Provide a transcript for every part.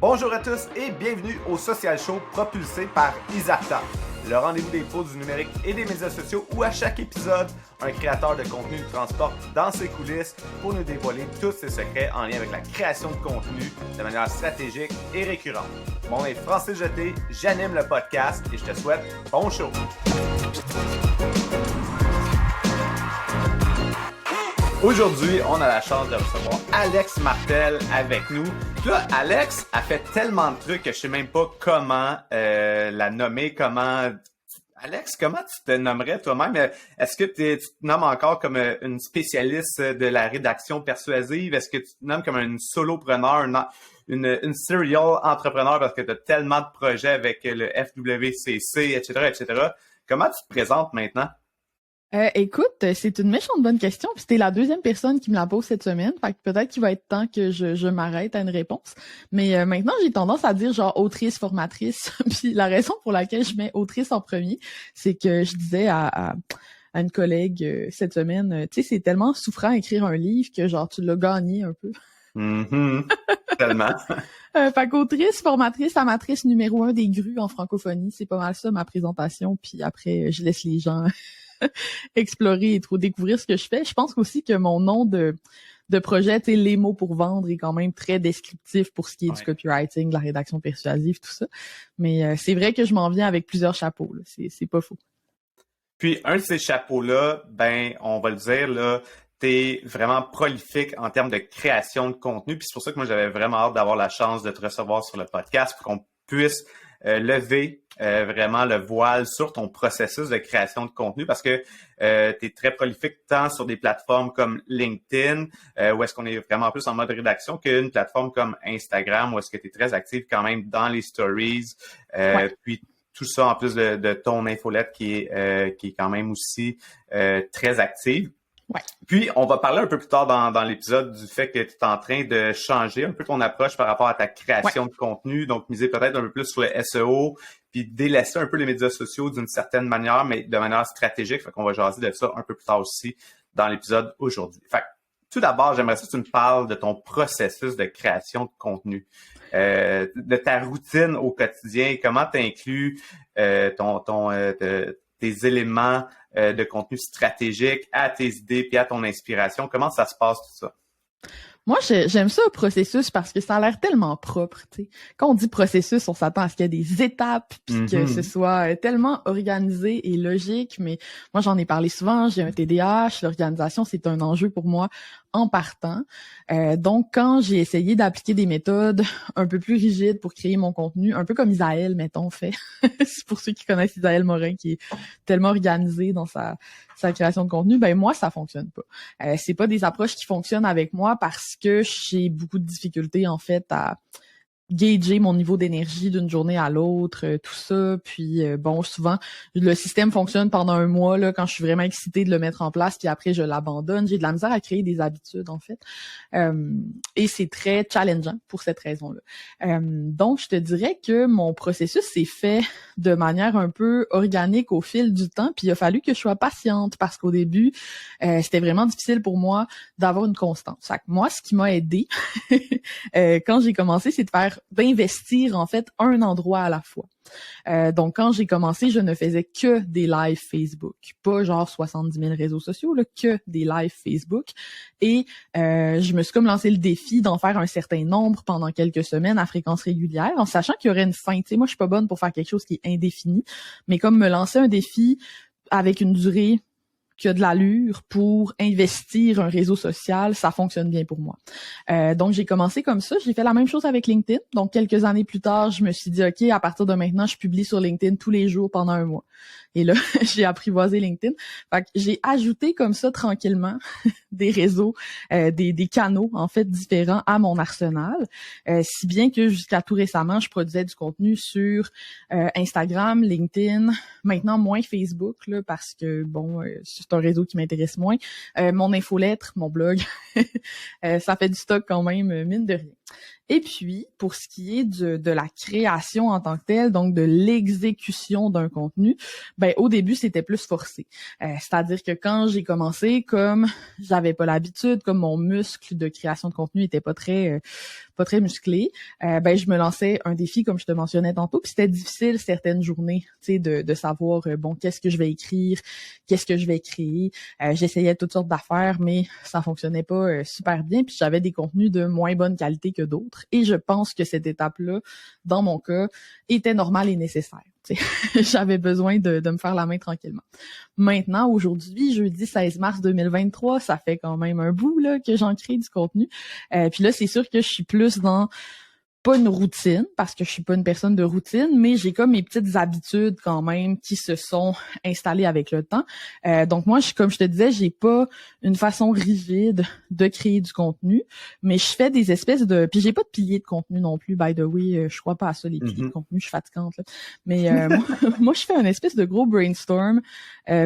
Bonjour à tous et bienvenue au Social Show propulsé par Isarta, le rendez-vous des pros du numérique et des médias sociaux où à chaque épisode, un créateur de contenu nous transporte dans ses coulisses pour nous dévoiler tous ses secrets en lien avec la création de contenu de manière stratégique et récurrente. Mon nom est Francis Jeté, j'anime le podcast et je te souhaite bon show! Aujourd'hui, on a la chance de recevoir Alex Martel avec nous. Puis là, Alex a fait tellement de trucs que je sais même pas comment la nommer, Alex, comment tu te nommerais toi-même? Est-ce que tu te nommes encore comme une spécialiste de la rédaction persuasive? Est-ce que tu te nommes comme une solopreneur, une serial entrepreneur parce que tu as tellement de projets avec le FWCC, etc., etc.? Comment tu te présentes maintenant? Écoute, c'est une méchante bonne question, puis c'était la deuxième personne qui me la pose cette semaine, fait que peut-être qu'il va être temps que je m'arrête à une réponse. Mais maintenant, j'ai tendance à dire genre autrice, formatrice, puis la raison pour laquelle je mets autrice en premier, c'est que je disais à une collègue cette semaine, tu sais, c'est tellement souffrant écrire un livre que genre tu l'as gagné un peu. Tellement. Fait qu'autrice, formatrice, amatrice numéro 1 des grues en francophonie, c'est pas mal ça ma présentation, puis après, je laisse les gens explorer et trop découvrir ce que je fais. Je pense aussi que mon nom de projet, tu sais, les mots pour vendre est quand même très descriptif pour ce qui est du copywriting, de la rédaction persuasive, tout ça. Mais c'est vrai que je m'en viens avec plusieurs chapeaux, là. C'est pas faux. Puis un de ces chapeaux-là, ben, on va le dire, là, t'es vraiment prolifique en termes de création de contenu. Puis c'est pour ça que moi, j'avais vraiment hâte d'avoir la chance de te recevoir sur le podcast pour qu'on puisse lever vraiment le voile sur ton processus de création de contenu parce que tu es très prolifique tant sur des plateformes comme LinkedIn, où est-ce qu'on est vraiment plus en mode rédaction, qu'une plateforme comme Instagram, où est-ce que tu es très active quand même dans les stories. Puis tout ça en plus de ton infolette qui est quand même aussi très active. Ouais. Puis, on va parler un peu plus tard dans l'épisode du fait que tu es en train de changer un peu ton approche par rapport à ta création de contenu. Donc, miser peut-être un peu plus sur le SEO, puis délaisser un peu les médias sociaux d'une certaine manière, mais de manière stratégique. Fait qu'on va jaser de ça un peu plus tard aussi dans l'épisode aujourd'hui. Fait que, tout d'abord, j'aimerais ça que tu me parles de ton processus de création de contenu, de ta routine au quotidien. Comment tu inclus tes éléments de contenu stratégique à tes idées puis à ton inspiration. Comment ça se passe tout ça? Moi, j'aime ça, le processus, parce que ça a l'air tellement propre, tu sais. Quand on dit processus, on s'attend à ce qu'il y ait des étapes, puis que ce soit tellement organisé et logique, mais moi, j'en ai parlé souvent, j'ai un TDAH, l'organisation, c'est un enjeu pour moi en partant. Donc, quand j'ai essayé d'appliquer des méthodes un peu plus rigides pour créer mon contenu, un peu comme Isaël, mettons, fait. C'est pour ceux qui connaissent Isaël Morin, qui est tellement organisé dans sa création de contenu, ben moi, ça fonctionne pas. C'est pas des approches qui fonctionnent avec moi parce que j'ai beaucoup de difficultés, en fait, à gager mon niveau d'énergie d'une journée à l'autre, tout ça. Puis bon, souvent, le système fonctionne pendant un mois là, quand je suis vraiment excitée de le mettre en place, puis après, je l'abandonne. J'ai de la misère à créer des habitudes, en fait. Et c'est très challengeant pour cette raison-là. Donc, je te dirais que mon processus s'est fait de manière un peu organique au fil du temps, puis il a fallu que je sois patiente parce qu'au début, c'était vraiment difficile pour moi d'avoir une constance. Fait que moi, ce qui m'a aidée quand j'ai commencé, c'est d'investir en fait un endroit à la fois. Donc, quand j'ai commencé, je ne faisais que des lives Facebook. Pas genre 70 000 réseaux sociaux, là, que des lives Facebook. Et je me suis comme lancé le défi d'en faire un certain nombre pendant quelques semaines à fréquence régulière, en sachant qu'il y aurait une fin. Tu sais, moi, je suis pas bonne pour faire quelque chose qui est indéfini, mais comme me lancer un défi avec une durée qui a de l'allure pour investir un réseau social, ça fonctionne bien pour moi. Donc, j'ai commencé comme ça. J'ai fait la même chose avec LinkedIn. Donc, quelques années plus tard, je me suis dit, OK, à partir de maintenant, je publie sur LinkedIn tous les jours pendant un mois. Et là, j'ai apprivoisé LinkedIn. Fait que j'ai ajouté comme ça tranquillement des réseaux, des canaux en fait différents à mon arsenal. Si bien que jusqu'à tout récemment, je produisais du contenu sur Instagram, LinkedIn, maintenant moins Facebook là, parce que bon, c'est un réseau qui m'intéresse moins. Mon infolettre, mon blog, ça fait du stock quand même, mine de rien. Et puis, pour ce qui est de la création en tant que telle, donc de l'exécution d'un contenu, ben au début, c'était plus forcé. C'est-à-dire que quand j'ai commencé, comme j'avais pas l'habitude, comme mon muscle de création de contenu était pas très pas très musclée, ben je me lançais un défi comme je te mentionnais tantôt, puis c'était difficile certaines journées, tu sais, de savoir bon qu'est-ce que je vais écrire, qu'est-ce que je vais créer. J'essayais toutes sortes d'affaires, mais ça fonctionnait pas super bien, puis j'avais des contenus de moins bonne qualité que d'autres. Et je pense que cette étape-là, dans mon cas, était normale et nécessaire. J'avais besoin de me faire la main tranquillement. Maintenant, aujourd'hui, jeudi 16 mars 2023, ça fait quand même un bout là que j'en crée du contenu. Puis là, c'est sûr que je suis plus dans pas une routine, parce que je suis pas une personne de routine, mais j'ai comme mes petites habitudes quand même qui se sont installées avec le temps. Donc moi, comme je te disais, j'ai pas une façon rigide de créer du contenu, mais je fais des espèces de... Puis j'ai pas de piliers de contenu non plus, by the way, je crois pas à ça, les piliers de contenu, je suis fatigante, là. Mais moi, je fais une espèce de gros brainstorm,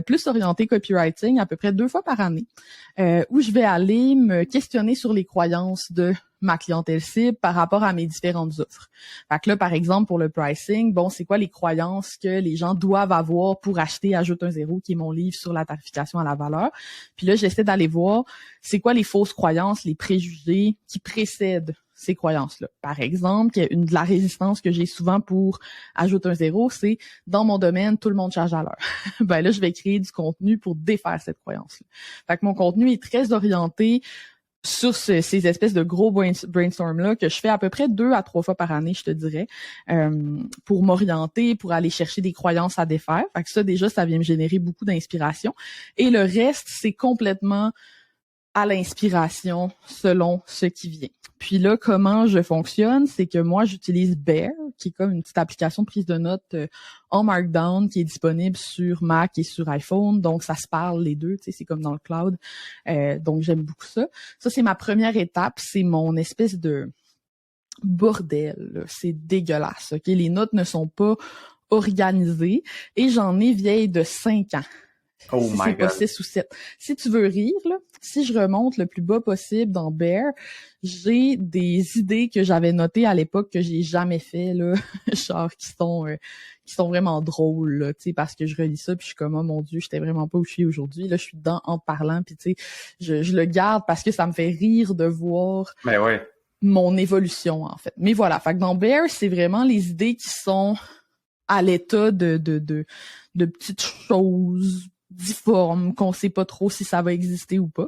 plus orienté copywriting, à peu près 2 fois par année, où je vais aller me questionner sur les croyances de ma clientèle cible par rapport à mes différentes offres. Fait que là, par exemple, pour le pricing, bon, c'est quoi les croyances que les gens doivent avoir pour acheter Ajoute un zéro, qui est mon livre sur la tarification à la valeur. Puis là, j'essaie d'aller voir c'est quoi les fausses croyances, les préjugés qui précèdent ces croyances-là. Par exemple, de la résistance que j'ai souvent pour Ajoute un zéro, c'est dans mon domaine, tout le monde charge à l'heure. Ben là, je vais créer du contenu pour défaire cette croyance-là. Fait que mon contenu est très orienté sur ces espèces de gros brainstorm-là que je fais à peu près 2 à 3 fois par année, je te dirais, pour m'orienter, pour aller chercher des croyances à défaire. Fait que ça, déjà, ça vient me générer beaucoup d'inspiration. Et le reste, c'est complètement à l'inspiration selon ce qui vient. Puis là, comment je fonctionne, c'est que moi, j'utilise Bear, qui est comme une petite application de prise de notes en Markdown qui est disponible sur Mac et sur iPhone. Donc, ça se parle les deux, tu sais, c'est comme dans le cloud. Donc, j'aime beaucoup ça. Ça, c'est ma première étape. C'est mon espèce de bordel, là. C'est dégueulasse, OK? Les notes ne sont pas organisées et j'en ai vieille de 5 ans. Oh Si my c'est pas God. 6 ou 7. Si tu veux rire, là, si je remonte le plus bas possible dans Bear, j'ai des idées que j'avais notées à l'époque que j'ai jamais fait, là, genre qui sont vraiment drôles, là, tu sais, parce que je relis ça puis je suis comme, oh mon Dieu, j'étais vraiment pas où je suis aujourd'hui. Là, je suis dedans en te parlant puis tu sais, je le garde parce que ça me fait rire de voir Mais ouais. mon évolution, en fait. Mais voilà, fait que dans Bear, c'est vraiment les idées qui sont à l'état de petites choses difformes qu'on sait pas trop si ça va exister ou pas.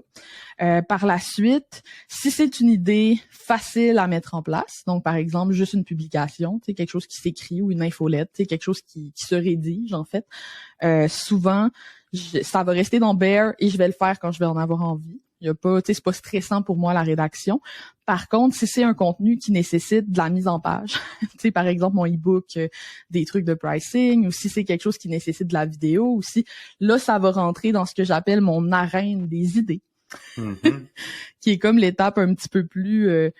Par la suite, si c'est une idée facile à mettre en place, donc par exemple juste une publication, tu sais, quelque chose qui s'écrit ou une infolette, tu sais, quelque chose qui se rédige en fait, souvent ça va rester dans Bear et je vais le faire quand je vais en avoir envie. Il y a pas, tu sais, c'est pas stressant pour moi la rédaction. Par contre, si c'est un contenu qui nécessite de la mise en page, tu sais, par exemple mon e-book, des trucs de pricing, ou si c'est quelque chose qui nécessite de la vidéo, ou si là ça va rentrer dans ce que j'appelle mon arène des idées, qui est comme l'étape un petit peu plus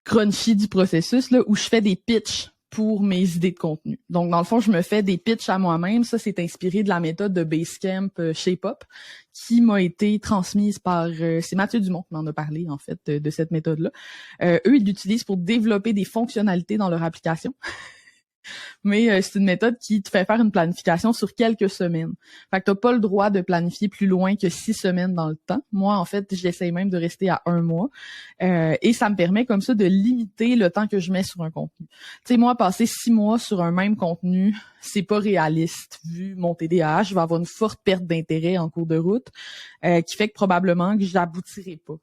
crunchy du processus là, où je fais des pitchs pour mes idées de contenu. Donc, dans le fond, je me fais des pitchs à moi-même. Ça, c'est inspiré de la méthode de Basecamp Shape-Up qui m'a été transmise par... c'est Mathieu Dumont qui m'en a parlé, en fait, de cette méthode-là. Eux, ils l'utilisent pour développer des fonctionnalités dans leur application. Mais c'est une méthode qui te fait faire une planification sur quelques semaines. Fait que t'as pas le droit de planifier plus loin que 6 semaines dans le temps. Moi, en fait, j'essaye même de rester à 1 mois. Et ça me permet comme ça de limiter le temps que je mets sur un contenu. Tu sais, moi, passer 6 mois sur un même contenu, c'est pas réaliste. Vu mon TDAH, je vais avoir une forte perte d'intérêt en cours de route, qui fait que probablement que j'aboutirai pas.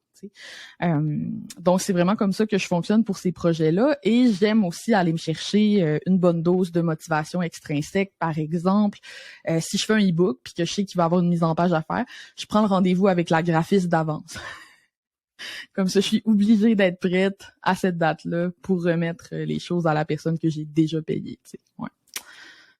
Donc, c'est vraiment comme ça que je fonctionne pour ces projets-là. Et j'aime aussi aller me chercher une bonne dose de motivation extrinsèque. Par exemple, si je fais un e-book puis que je sais qu'il va y avoir une mise en page à faire, je prends le rendez-vous avec la graphiste d'avance. Comme ça, je suis obligée d'être prête à cette date-là pour remettre les choses à la personne que j'ai déjà payée. Ouais.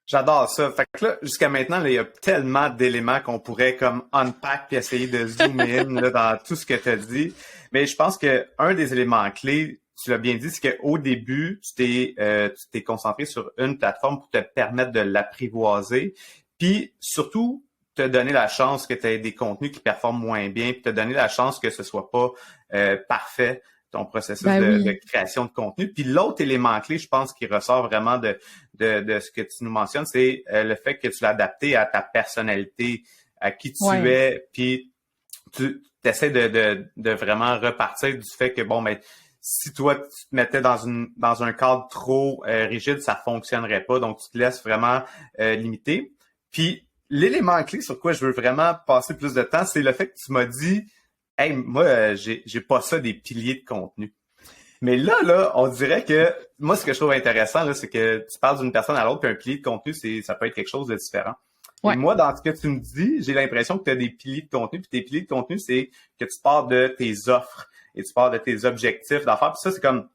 J'adore ça. Fait que là, jusqu'à maintenant, là, il y a tellement d'éléments qu'on pourrait comme unpack puis essayer de zoomer in là, dans tout ce que tu as dit. Mais je pense que un des éléments clés, tu l'as bien dit, c'est qu'au début, tu t'es concentré sur une plateforme pour te permettre de l'apprivoiser. Puis surtout, te donner la chance que tu aies des contenus qui performent moins bien, puis te donner la chance que ce soit pas parfait ton processus de création de contenu. Puis l'autre élément clé, je pense, qui ressort vraiment de ce que tu nous mentionnes, c'est le fait que tu l'as adapté à ta personnalité, à qui tu es, puis tu essaies de vraiment repartir du fait que, bon, mais si toi, tu te mettais dans un cadre trop rigide, ça fonctionnerait pas. Donc, tu te laisses vraiment limiter. Puis, l'élément clé sur quoi je veux vraiment passer plus de temps, c'est le fait que tu m'as dit « Hey, moi, j'ai pas ça des piliers de contenu. » Mais là, on dirait que moi, ce que je trouve intéressant, là, c'est que tu parles d'une personne à l'autre, puis un pilier de contenu, ça peut être quelque chose de différent. Ouais. Et moi, dans ce que tu me dis, j'ai l'impression que tu as des piliers de contenu, puis tes piliers de contenu, c'est que tu pars de tes offres et tu pars de tes objectifs d'affaires. Puis ça, c'est comme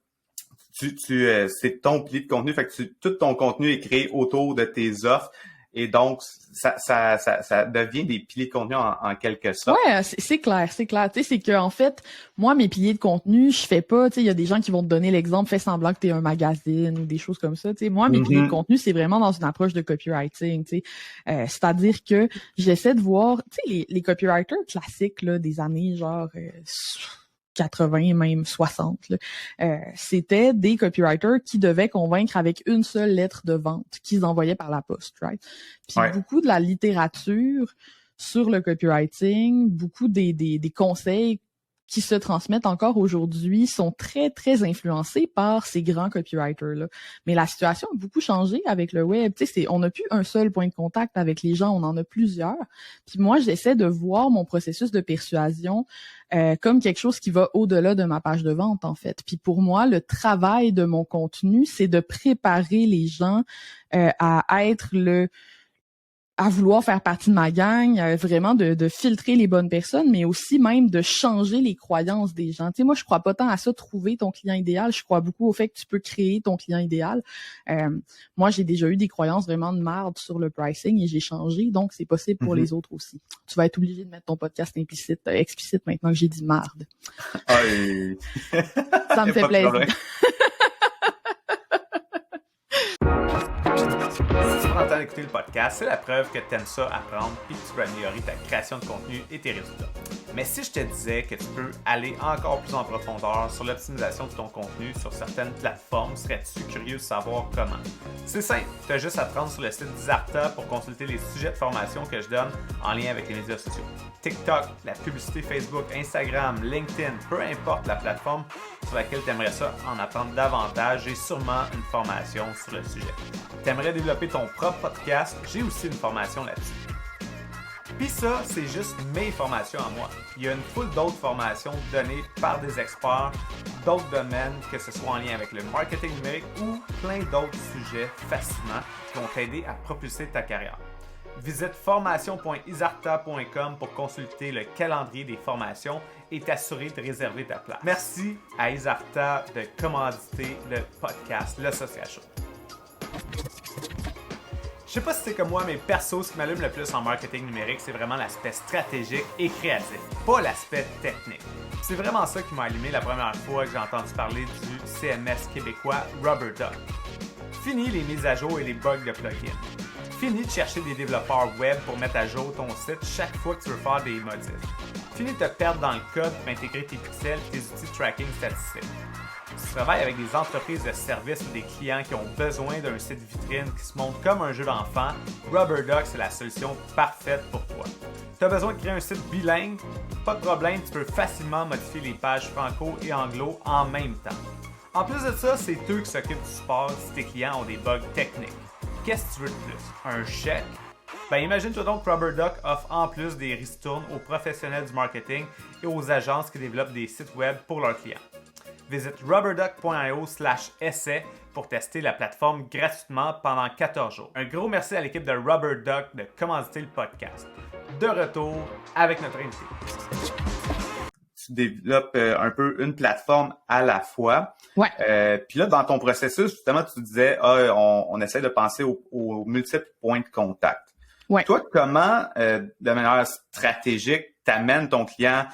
c'est ton pilier de contenu, fait que tout ton contenu est créé autour de tes offres. Et donc, ça devient des piliers de contenu en quelque sorte. Ouais, c'est clair. Tu sais, c'est que en fait, moi, mes piliers de contenu, je fais pas, tu sais, il y a des gens qui vont te donner l'exemple, fais semblant que t'es un magazine ou des choses comme ça. Tu sais, moi, mes piliers de contenu, c'est vraiment dans une approche de copywriting. Tu sais, c'est-à-dire que j'essaie de voir, tu sais, les copywriters classiques là, des années genre 80, même 60, là, c'était des copywriters qui devaient convaincre avec une seule lettre de vente qu'ils envoyaient par la poste, right? Puis beaucoup de la littérature sur le copywriting, beaucoup des conseils qui se transmettent encore aujourd'hui sont très, très influencés par ces grands copywriters-là. Mais la situation a beaucoup changé avec le web. Tu sais, on n'a plus un seul point de contact avec les gens, on en a plusieurs. Puis moi, j'essaie de voir mon processus de persuasion comme quelque chose qui va au-delà de ma page de vente, en fait. Puis pour moi, le travail de mon contenu, c'est de préparer les gens à vouloir faire partie de ma gang, vraiment de filtrer les bonnes personnes, mais aussi même de changer les croyances des gens. Tu sais, moi, je crois pas tant à ça, trouver ton client idéal. Je crois beaucoup au fait que tu peux créer ton client idéal. Moi, j'ai déjà eu des croyances vraiment de merde sur le pricing et j'ai changé, donc c'est possible pour les autres aussi. Tu vas être obligé de mettre ton podcast explicite maintenant que j'ai dit merde. Ça me fait plaisir. Si tu prends le temps d'écouter le podcast, c'est la preuve que tu aimes ça apprendre puis que tu peux améliorer ta création de contenu et tes résultats. Mais si je te disais que tu peux aller encore plus en profondeur sur l'optimisation de ton contenu sur certaines plateformes, serais-tu curieux de savoir comment? C'est simple, tu as juste à te rendre sur le site d'Izarta pour consulter les sujets de formation que je donne en lien avec les médias sociaux. TikTok, la publicité Facebook, Instagram, LinkedIn, peu importe la plateforme sur laquelle tu aimerais ça en apprendre davantage, j'ai sûrement une formation sur le sujet. Tu aimerais développer ton propre podcast, j'ai aussi une formation là-dessus. Puis ça, c'est juste mes formations à moi. Il y a une foule d'autres formations données par des experts d'autres domaines, que ce soit en lien avec le marketing numérique ou plein d'autres sujets fascinants qui vont t'aider à propulser ta carrière. Visite formation.izarta.com pour consulter le calendrier des formations et t'assurer de réserver ta place. Merci à Izarta de commanditer le podcast Le Social Show. Je sais pas si c'est comme moi, mais perso, ce qui m'allume le plus en marketing numérique, c'est vraiment l'aspect stratégique et créatif, pas l'aspect technique. C'est vraiment ça qui m'a allumé la première fois que j'ai entendu parler du CMS québécois RubberDuck. Fini les mises à jour et les bugs de plugins. Fini de chercher des développeurs web pour mettre à jour ton site chaque fois que tu veux faire des modifs. Fini de te perdre dans le code pour intégrer tes pixels et tes outils de tracking statistiques. Si tu travailles avec des entreprises de services ou des clients qui ont besoin d'un site vitrine qui se montre comme un jeu d'enfant, RubberDuck, c'est la solution parfaite pour toi. Tu as besoin de créer un site bilingue? Pas de problème, tu peux facilement modifier les pages franco et anglo en même temps. En plus de ça, c'est eux qui s'occupent du support si tes clients ont des bugs techniques. Qu'est-ce que tu veux de plus? Un chèque? Ben imagine-toi donc que RubberDuck offre en plus des ristournes aux professionnels du marketing et aux agences qui développent des sites web pour leurs clients. Visite rubberduck.io/essai pour tester la plateforme gratuitement pendant 14 jours. Un gros merci à l'équipe de RubberDuck de commanditer le podcast. De retour avec notre invité. Tu développes un peu une plateforme à la fois. Ouais. Puis là, dans ton processus, justement, tu disais, on essaie de penser aux multiples points de contact. Ouais. Toi, comment, de manière stratégique, t'amènes ton client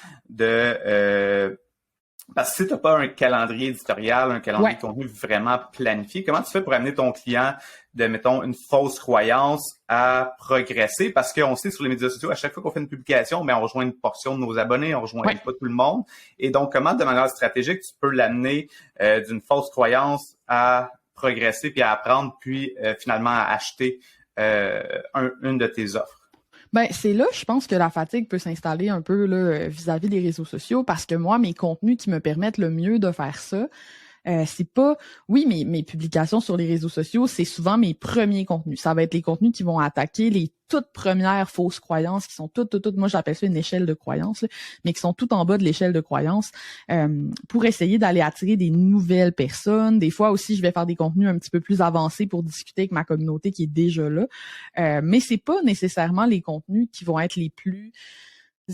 parce que si tu n'as pas un calendrier éditorial, un calendrier de contenu vraiment planifié, comment tu fais pour amener ton client de, mettons, une fausse croyance à progresser? Parce qu'on sait sur les médias sociaux, à chaque fois qu'on fait une publication, on rejoint une portion de nos abonnés, on rejoint pas tout le monde. Et donc, comment, de manière stratégique, tu peux l'amener d'une fausse croyance à progresser, puis à apprendre, puis finalement à acheter une de tes offres? Ben, c'est là, je pense que la fatigue peut s'installer un peu là, vis-à-vis des réseaux sociaux parce que moi, mes contenus qui me permettent le mieux de faire ça, c'est pas, oui, mes publications sur les réseaux sociaux, c'est souvent mes premiers contenus. Ça va être les contenus qui vont attaquer les toutes premières fausses croyances qui sont toutes, moi j'appelle ça une échelle de croyances, là, mais qui sont tout en bas de l'échelle de croyances pour essayer d'aller attirer des nouvelles personnes. Des fois aussi, je vais faire des contenus un petit peu plus avancés pour discuter avec ma communauté qui est déjà là. Mais c'est pas nécessairement les contenus qui vont être les plus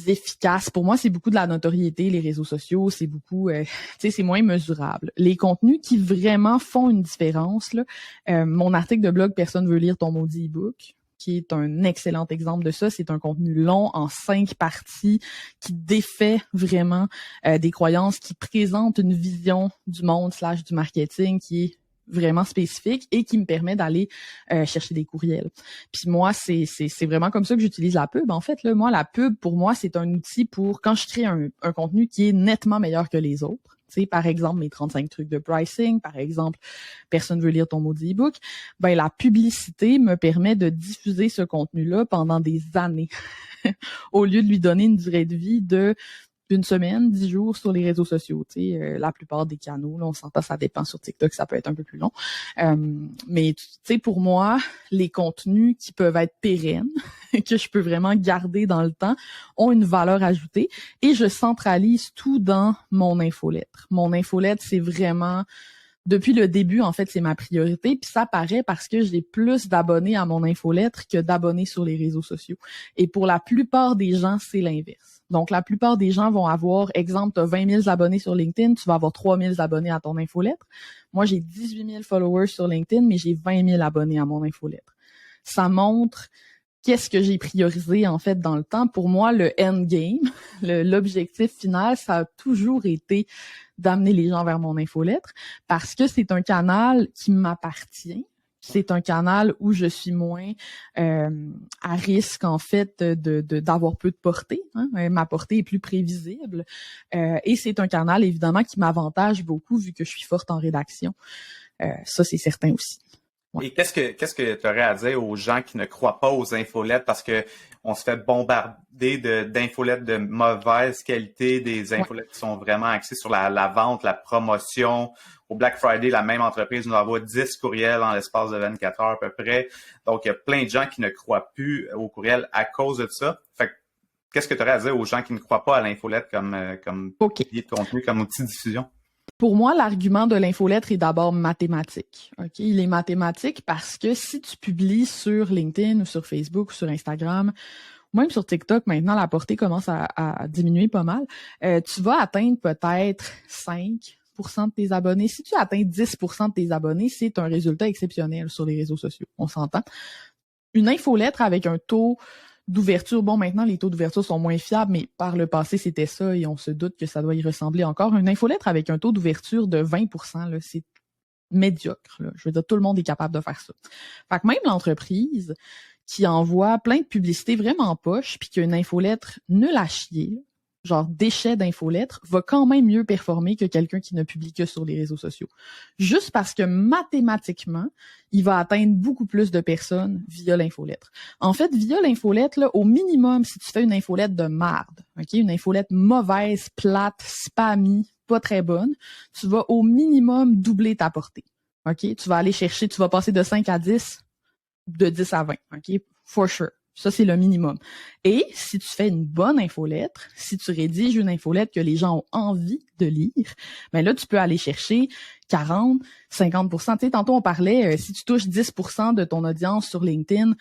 efficaces. Pour moi, c'est beaucoup de la notoriété, les réseaux sociaux, c'est beaucoup, tu sais, c'est moins mesurable. Les contenus qui vraiment font une différence, là, mon article de blog Personne veut lire ton maudit e-book, qui est un excellent exemple de ça. C'est un contenu long en 5 parties qui défait vraiment des croyances, qui présente une vision du monde / du marketing qui est vraiment spécifique et qui me permet d'aller chercher des courriels. Puis moi, c'est vraiment comme ça que j'utilise la pub. En fait, là, moi, la pub, pour moi, c'est un outil pour quand je crée un contenu qui est nettement meilleur que les autres. Tu sais, par exemple, mes 35 trucs de pricing, par exemple, personne veut lire ton maudit e-book. Ben, la publicité me permet de diffuser ce contenu-là pendant des années au lieu de lui donner une durée de vie de une semaine, 10 jours sur les réseaux sociaux. Tu sais, la plupart des canaux, là, on s'entend, ça dépend sur TikTok, ça peut être un peu plus long. Mais tu sais, pour moi, les contenus qui peuvent être pérennes, que je peux vraiment garder dans le temps, ont une valeur ajoutée et je centralise tout dans mon infolettre. Mon infolettre, c'est vraiment... Depuis le début, en fait, c'est ma priorité. Puis ça paraît parce que j'ai plus d'abonnés à mon infolettre que d'abonnés sur les réseaux sociaux. Et pour la plupart des gens, c'est l'inverse. Donc, la plupart des gens vont avoir, exemple, tu as 20 000 abonnés sur LinkedIn, tu vas avoir 3 000 abonnés à ton infolettre. Moi, j'ai 18 000 followers sur LinkedIn, mais j'ai 20 000 abonnés à mon infolettre. Ça montre qu'est-ce que j'ai priorisé, en fait, dans le temps. Pour moi, le endgame, l'objectif final, ça a toujours été d'amener les gens vers mon infolettre parce que c'est un canal qui m'appartient. C'est un canal où je suis moins à risque, en fait, d'avoir peu de portée. Hein? Ma portée est plus prévisible. Et c'est un canal, évidemment, qui m'avantage beaucoup vu que je suis forte en rédaction. Ça, c'est certain aussi. Ouais. Et qu'est-ce que tu aurais à dire aux gens qui ne croient pas aux infolettes parce que on se fait bombarder d'infolettes de mauvaise qualité, des infolettes qui sont vraiment axées sur la vente, la promotion. Au Black Friday, la même entreprise nous envoie 10 courriels en l'espace de 24 heures à peu près. Donc, il y a plein de gens qui ne croient plus aux courriels à cause de ça. Fait que, qu'est-ce que tu aurais à dire aux gens qui ne croient pas à l'infolette comme pilier de contenu, comme outil de diffusion? Pour moi, l'argument de l'infolettre est d'abord mathématique. Ok, il est mathématique parce que si tu publies sur LinkedIn ou sur Facebook ou sur Instagram, ou même sur TikTok, maintenant, la portée commence à diminuer pas mal. Tu vas atteindre peut-être 5% de tes abonnés. Si tu atteins 10% de tes abonnés, c'est un résultat exceptionnel sur les réseaux sociaux. On s'entend. Une infolettre avec un taux d'ouverture, bon, maintenant, les taux d'ouverture sont moins fiables, mais par le passé, c'était ça et on se doute que ça doit y ressembler encore. Une infolettre avec un taux d'ouverture de 20%, là, c'est médiocre. Là. Je veux dire, tout le monde est capable de faire ça. Fait que même l'entreprise qui envoie plein de publicités vraiment poche puis qui a une infolettre nulle à chier, genre déchet d'infolettre, va quand même mieux performer que quelqu'un qui ne publie que sur les réseaux sociaux. Juste parce que mathématiquement, il va atteindre beaucoup plus de personnes via l'infolettre. En fait, via l'infolettre, là, au minimum, si tu fais une infolettre de marde, ok, une infolettre mauvaise, plate, spammy, pas très bonne, tu vas au minimum doubler ta portée. Ok, tu vas aller chercher, tu vas passer de 5 à 10, de 10 à 20, ok, for sure. Ça, c'est le minimum. Et si tu fais une bonne infolettre, si tu rédiges une infolettre que les gens ont envie de lire, ben là, tu peux aller chercher 40, 50%. Tu sais, tantôt, on parlait, si tu touches 10% de ton audience sur LinkedIn,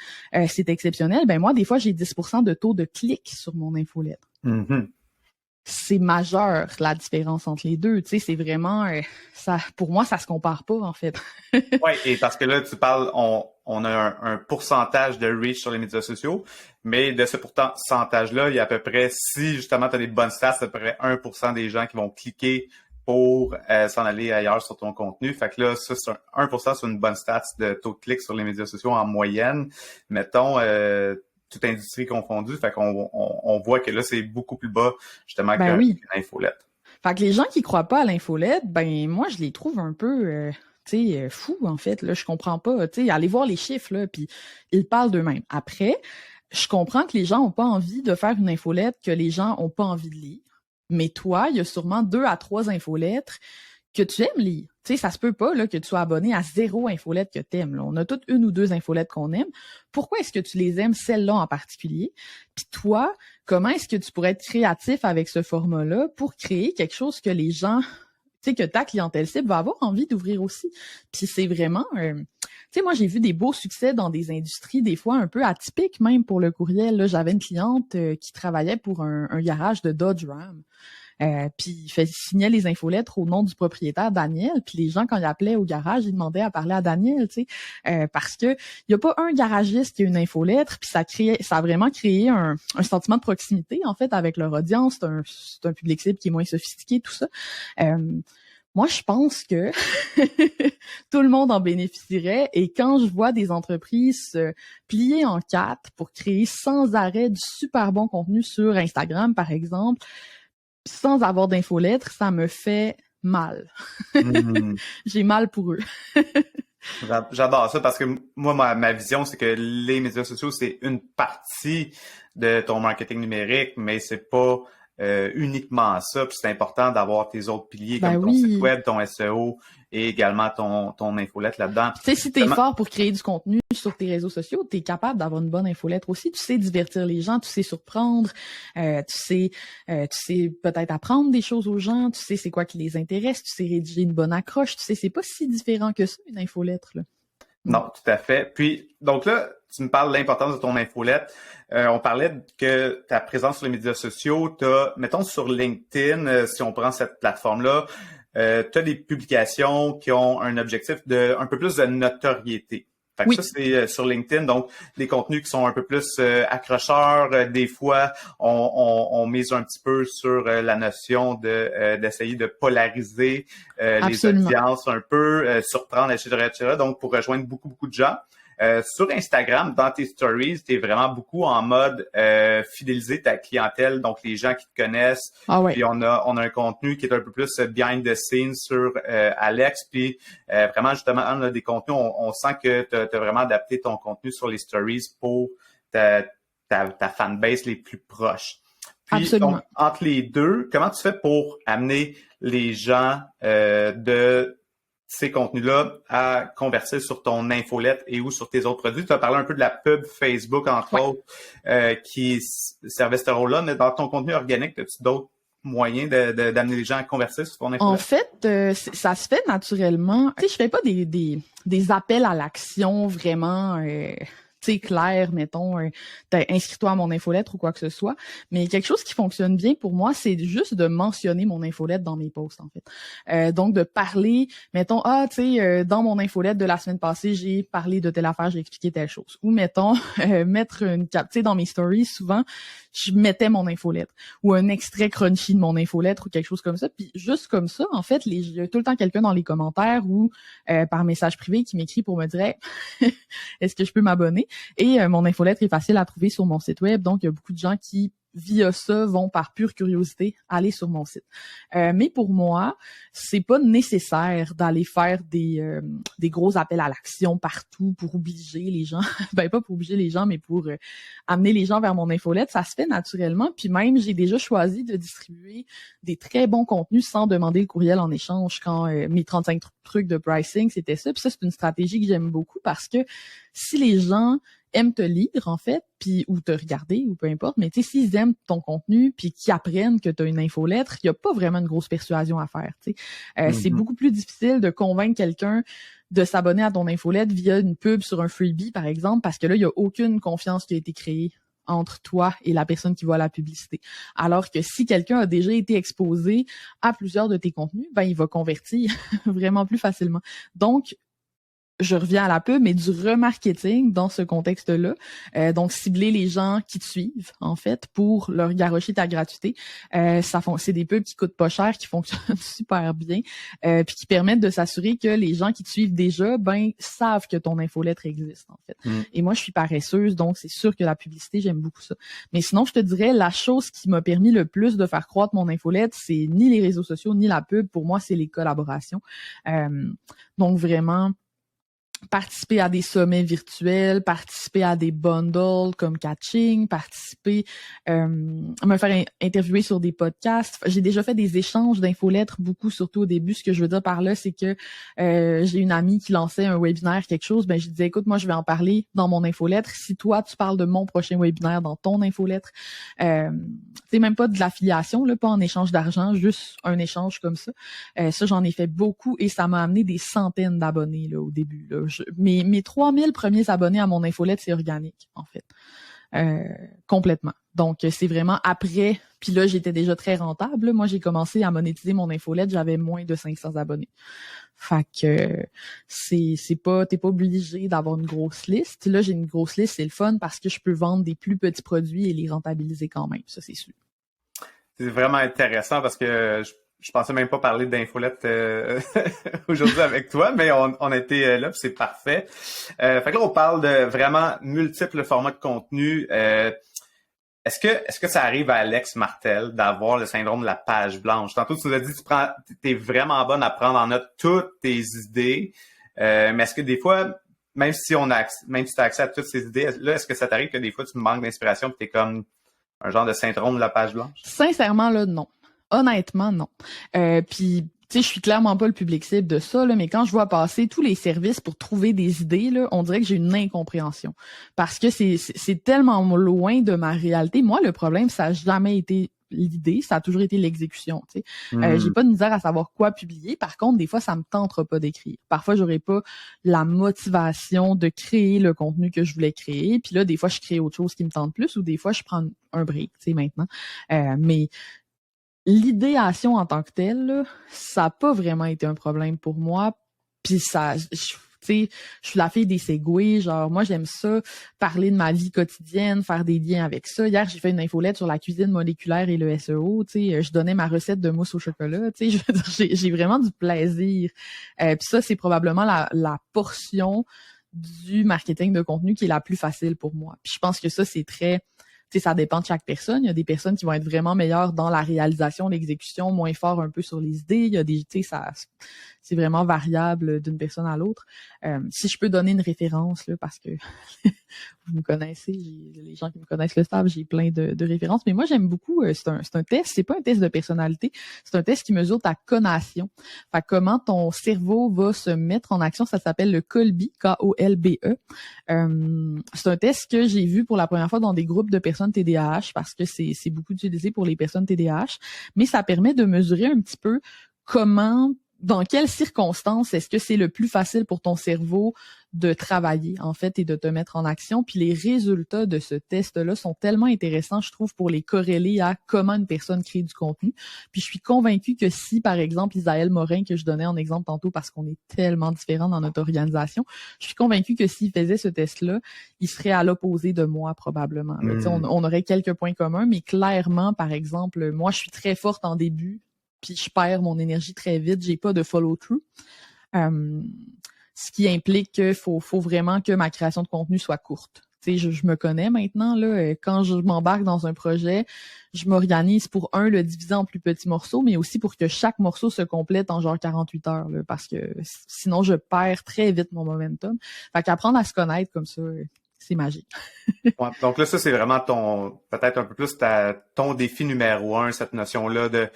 c'est exceptionnel. Ben moi, des fois, j'ai 10% de taux de clic sur mon infolettre. Mm-hmm. C'est majeur, la différence entre les deux. Tu sais, c'est vraiment... ça, pour moi, ça se compare pas, en fait. Oui, et parce que là, tu parles, on a un pourcentage de reach sur les médias sociaux, mais de ce pourcentage-là, il y a à peu près, si justement tu as des bonnes stats, c'est à peu près 1% des gens qui vont cliquer pour s'en aller ailleurs sur ton contenu. Fait que là, ça, c'est 1% sur une bonne stat de taux de clic sur les médias sociaux en moyenne. Mettons... toute industrie confondue, fait qu'on voit que là, c'est beaucoup plus bas, justement, qu'une infolette. Fait que les gens qui croient pas à l'infolette, ben moi, je les trouve un peu, fous, en fait. Là, je comprends pas. Tu sais, allez voir les chiffres, là, puis ils parlent d'eux-mêmes. Après, je comprends que les gens ont pas envie de faire une infolettre que les gens ont pas envie de lire. Mais toi, il y a sûrement 2 à 3 infolettres que tu aimes lire. Tu sais, ça se peut pas là, que tu sois abonné à 0 infolette que tu aimes. Là. On a toutes 1 ou 2 infolettes qu'on aime. Pourquoi est-ce que tu les aimes, celles-là en particulier? Puis toi, comment est-ce que tu pourrais être créatif avec ce format-là pour créer quelque chose que les gens, tu sais, que ta clientèle cible va avoir envie d'ouvrir aussi? Puis c'est vraiment... tu sais, moi, j'ai vu des beaux succès dans des industries, des fois un peu atypiques même pour le courriel. Là, j'avais une cliente qui travaillait pour un garage de Dodge Ram. Puis il signait les infolettres au nom du propriétaire Daniel. Puis les gens, quand ils appelaient au garage, ils demandaient à parler à Daniel, tu sais, parce que il y a pas un garagiste qui a une infolettre. Puis ça a vraiment créé un sentiment de proximité en fait avec leur audience. C'est un public cible qui est moins sophistiqué, tout ça. Moi, je pense que tout le monde en bénéficierait. Et quand je vois des entreprises se plier en 4 pour créer sans arrêt du super bon contenu sur Instagram, par exemple, sans avoir d'infolettre, ça me fait mal. J'ai mal pour eux. J'adore ça parce que moi, ma vision, c'est que les médias sociaux, c'est une partie de ton marketing numérique, mais c'est pas uniquement ça. Puis c'est important d'avoir tes autres piliers comme ton site web, ton SEO et également ton infolette là-dedans. Tu sais, si t'es fort pour créer du contenu sur tes réseaux sociaux, t'es capable d'avoir une bonne infolettre aussi. Tu sais divertir les gens, tu sais surprendre, tu sais peut-être apprendre des choses aux gens, tu sais c'est quoi qui les intéresse, tu sais rédiger une bonne accroche, tu sais c'est pas si différent que ça une infolettre là. Non, tout à fait. Puis donc là, tu me parles de l'importance de ton infolette. On parlait que ta présence sur les médias sociaux, mettons sur LinkedIn, si on prend cette plateforme-là, tu as des publications qui ont un objectif de un peu plus de notoriété. Fait que ça, c'est sur LinkedIn, donc des contenus qui sont un peu plus accrocheurs. Des fois, on mise un petit peu sur la notion d'essayer de polariser les audiences un peu, surprendre, etc. Donc, pour rejoindre beaucoup de gens. Sur Instagram, dans tes stories, tu es vraiment beaucoup en mode fidéliser ta clientèle, donc les gens qui te connaissent. Ah ouais. Puis on a un contenu qui est un peu plus behind the scenes sur Alex. Puis vraiment, justement, on a des contenus, on sent que tu as vraiment adapté ton contenu sur les stories pour ta fanbase les plus proches. Puis, absolument. donc, entre les deux, comment tu fais pour amener les gens de ces contenus-là à convertir sur ton infolette et ou sur tes autres produits? Tu as parlé un peu de la pub Facebook, entre autres, qui servait ce rôle-là, mais dans ton contenu organique, as-tu d'autres moyens d'amener les gens à convertir sur ton infolette? En fait, ça se fait naturellement. Tu sais, je fais pas des appels à l'action vraiment... c'est clair, mettons, inscris-toi à mon infolettre ou quoi que ce soit. Mais quelque chose qui fonctionne bien pour moi, c'est juste de mentionner mon infolettre dans mes posts, en fait. Donc, de parler, mettons, tu sais, dans mon infolettre de la semaine passée, j'ai parlé de telle affaire, j'ai expliqué telle chose. Ou, mettons, mettre une cap, tu sais, dans mes stories, souvent, je mettais mon infolettre. Ou un extrait crunchy de mon infolettre ou quelque chose comme ça. Puis, juste comme ça, en fait, il y a tout le temps quelqu'un dans les commentaires ou par message privé qui m'écrit pour me dire hey, « Est-ce que je peux m'abonner? » Et mon infolettre est facile à trouver sur mon site web, donc il y a beaucoup de gens qui, via ça, vont par pure curiosité aller sur mon site. Mais pour moi, c'est pas nécessaire d'aller faire des gros appels à l'action partout pour obliger les gens, ben pas pour obliger les gens, mais pour amener les gens vers mon infolette. Ça se fait naturellement, puis même j'ai déjà choisi de distribuer des très bons contenus sans demander le courriel en échange quand mes 35 trucs de pricing, c'était ça. Puis ça, c'est une stratégie que j'aime beaucoup parce que si les gens aiment te lire, en fait, puis ou te regarder, ou peu importe, mais tu sais, s'ils aiment ton contenu, puis qu'ils apprennent que tu as une infolettre, il n'y a pas vraiment une grosse persuasion à faire, tu sais. C'est beaucoup plus difficile de convaincre quelqu'un de s'abonner à ton infolettre via une pub sur un freebie, par exemple, parce que là, il n'y a aucune confiance qui a été créée entre toi et la personne qui voit la publicité. Alors que si quelqu'un a déjà été exposé à plusieurs de tes contenus, ben il va convertir vraiment plus facilement. Donc, je reviens à la pub, mais du remarketing dans ce contexte-là. Donc, cibler les gens qui te suivent, en fait, pour leur garrocher ta gratuité. C'est des pubs qui coûtent pas cher, qui fonctionnent super bien, puis qui permettent de s'assurer que les gens qui te suivent déjà, ben, savent que ton infolettre existe, en fait. Et moi, je suis paresseuse, donc c'est sûr que la publicité, j'aime beaucoup ça. Mais sinon, je te dirais, la chose qui m'a permis le plus de faire croître mon infolettre, c'est ni les réseaux sociaux, ni la pub. Pour moi, c'est les collaborations. Donc, vraiment... participer à des sommets virtuels, participer à des bundles comme Catching, participer, me faire interviewer sur des podcasts. J'ai déjà fait des échanges d'infolettres, beaucoup, surtout au début. Ce que je veux dire par là, c'est que j'ai une amie qui lançait un webinaire, quelque chose, ben je disais, écoute, moi, je vais en parler dans mon infolettre. Si toi, tu parles de mon prochain webinaire dans ton infolettre, c'est même pas de l'affiliation, là, pas en échange d'argent, juste un échange comme ça. Ça, j'en ai fait beaucoup et ça m'a amené des centaines d'abonnés là, au début. Là. Mes 3000 premiers abonnés à mon infolette, c'est organique, en fait. Complètement. Donc, c'est vraiment après, puis là, j'étais déjà très rentable. Moi, j'ai commencé à monétiser mon infolette, j'avais moins de 500 abonnés. Fait que t'es pas obligé d'avoir une grosse liste. Là, j'ai une grosse liste, c'est le fun parce que je peux vendre des plus petits produits et les rentabiliser quand même. Ça, c'est sûr. C'est vraiment intéressant parce que je pensais même pas parler d'infolette aujourd'hui avec toi, mais on a été là, puis c'est parfait. Fait que là, on parle de vraiment multiples formats de contenu. Est-ce que ça arrive à Alex Martel d'avoir le syndrome de la page blanche? Tantôt, tu nous as dit que t'es vraiment bonne à prendre en note toutes tes idées, mais est-ce que des fois, même si tu as accès à toutes ces idées, là, est-ce que ça t'arrive que des fois, tu manques d'inspiration et t'es comme un genre de syndrome de la page blanche? Sincèrement, là, non. Honnêtement, non. Puis, tu sais, je suis clairement pas le public cible de ça, là, mais quand je vois passer tous les services pour trouver des idées, là, on dirait que j'ai une incompréhension. Parce que c'est tellement loin de ma réalité. Moi, le problème, ça n'a jamais été l'idée, ça a toujours été l'exécution. Tu sais. J'ai pas de misère à savoir quoi publier. Par contre, des fois, ça me tentera pas d'écrire. Parfois, j'aurais pas la motivation de créer le contenu que je voulais créer. Puis là, des fois, je crée autre chose qui me tente plus, ou des fois, je prends un break, tu sais, maintenant. Mais l'idéation en tant que telle, là, ça n'a pas vraiment été un problème pour moi. Puis ça, tu sais, je suis la fille des segways, genre moi j'aime ça, parler de ma vie quotidienne, faire des liens avec ça. Hier, j'ai fait une infolette sur la cuisine moléculaire et le SEO, tu sais, je donnais ma recette de mousse au chocolat, tu sais, je veux dire, j'ai vraiment du plaisir. Puis ça, c'est probablement la portion du marketing de contenu qui est la plus facile pour moi. Puis je pense que ça, c'est très... Tu sais, ça dépend de chaque personne. Il y a des personnes qui vont être vraiment meilleures dans la réalisation, l'exécution, moins fort un peu sur les idées. Il y a des, tu sais, c'est vraiment variable d'une personne à l'autre. Si je peux donner une référence, là, parce que vous me connaissez, les gens qui me connaissent le savent, j'ai plein de références. Mais moi, j'aime beaucoup, c'est un test, c'est pas un test de personnalité, c'est un test qui mesure ta conation. Fait que comment ton cerveau va se mettre en action, ça s'appelle le Kolbe, K-O-L-B-E. C'est un test que j'ai vu pour la première fois dans des groupes de personnes TDAH parce que c'est beaucoup utilisé pour les personnes TDAH, mais ça permet de mesurer un petit peu dans quelles circonstances est-ce que c'est le plus facile pour ton cerveau de travailler, en fait, et de te mettre en action. Puis les résultats de ce test-là sont tellement intéressants, je trouve, pour les corréler à comment une personne crée du contenu. Puis je suis convaincue que si, par exemple, Isaël Morin, que je donnais en exemple tantôt parce qu'on est tellement différents dans notre organisation, je suis convaincue que s'il faisait ce test-là, il serait à l'opposé de moi, probablement. On aurait quelques points communs, mais clairement, par exemple, moi, je suis très forte en début, puis je perds mon énergie très vite, j'ai pas de follow-through. Ce qui implique qu'il faut vraiment que ma création de contenu soit courte. Tu sais, je me connais maintenant, là, quand je m'embarque dans un projet, je m'organise pour le diviser en plus petits morceaux, mais aussi pour que chaque morceau se complète en genre 48 heures, là, parce que sinon je perds très vite mon momentum. Fait qu'apprendre à se connaître comme ça, c'est magique. Ouais, donc là, ça, c'est vraiment peut-être un peu plus ton défi numéro 1, cette notion-là de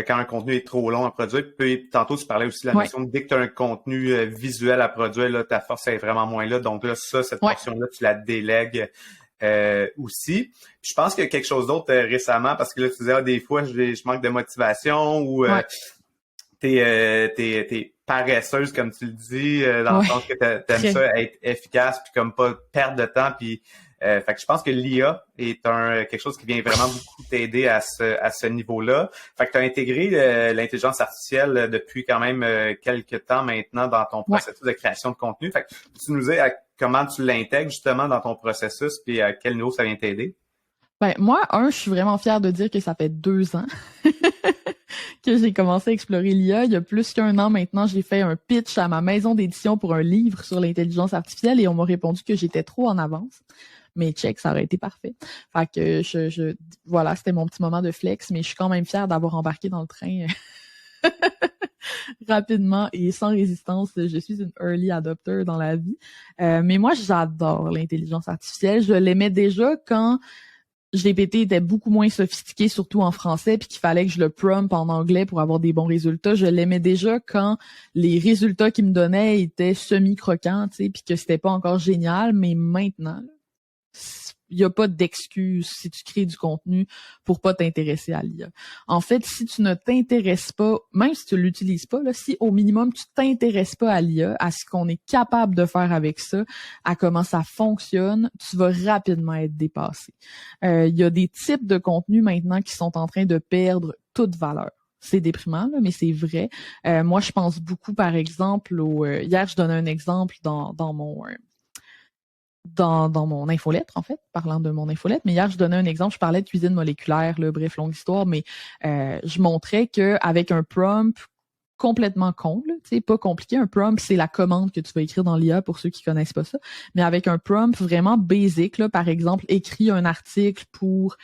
quand un contenu est trop long à produire. Puis tantôt, tu parlais aussi de la notion de dès que tu as un contenu visuel à produire, là, ta force est vraiment moins là. Donc là, cette portion-là, tu la délègues aussi. Puis je pense qu'il y a quelque chose d'autre récemment, parce que là, tu disais, des fois, je manque de motivation ou t'es paresseuse, comme tu le dis, dans le sens que t'aimes ça être efficace, puis comme pas perdre de temps, puis fait que je pense que l'IA est quelque chose qui vient vraiment beaucoup t'aider à ce niveau-là. Fait que tu as intégré l'intelligence artificielle depuis quand même quelques temps maintenant dans ton processus de création de contenu. Fait que tu nous dis comment tu l'intègres justement dans ton processus, puis à quel niveau ça vient t'aider? Ben, moi, je suis vraiment fière de dire que ça fait 2 ans que j'ai commencé à explorer l'IA. Il y a plus qu'1 an maintenant, j'ai fait un pitch à ma maison d'édition pour un livre sur l'intelligence artificielle et on m'a répondu que j'étais trop en avance. Mais check, ça aurait été parfait. Fait que voilà, c'était mon petit moment de flex, mais je suis quand même fière d'avoir embarqué dans le train rapidement et sans résistance. Je suis une early adopter dans la vie. Mais moi, j'adore l'intelligence artificielle. Je l'aimais déjà quand GPT était beaucoup moins sophistiqué, surtout en français, puis qu'il fallait que je le prompt en anglais pour avoir des bons résultats. Je l'aimais déjà quand les résultats qu'il me donnait étaient semi-croquants, tu sais, puis que c'était pas encore génial. Mais maintenant, il n'y a pas d'excuse si tu crées du contenu pour pas t'intéresser à l'IA. En fait, si tu ne t'intéresses pas, même si tu l'utilises pas, là, si au minimum tu t'intéresses pas à l'IA, à ce qu'on est capable de faire avec ça, à comment ça fonctionne, tu vas rapidement être dépassé. Il y a des types de contenus maintenant qui sont en train de perdre toute valeur. C'est déprimant, là, mais c'est vrai. Moi, je pense beaucoup, par exemple, hier, je donnais un exemple dans mon infolettre, en fait, parlant de mon infolettre. Mais hier, je donnais un exemple, je parlais de cuisine moléculaire, là, bref, longue histoire, mais je montrais qu'avec un prompt complètement con, là, tu sais, pas compliqué, un prompt, c'est la commande que tu vas écrire dans l'IA pour ceux qui connaissent pas ça, mais avec un prompt vraiment basic, là, par exemple, écris un article pour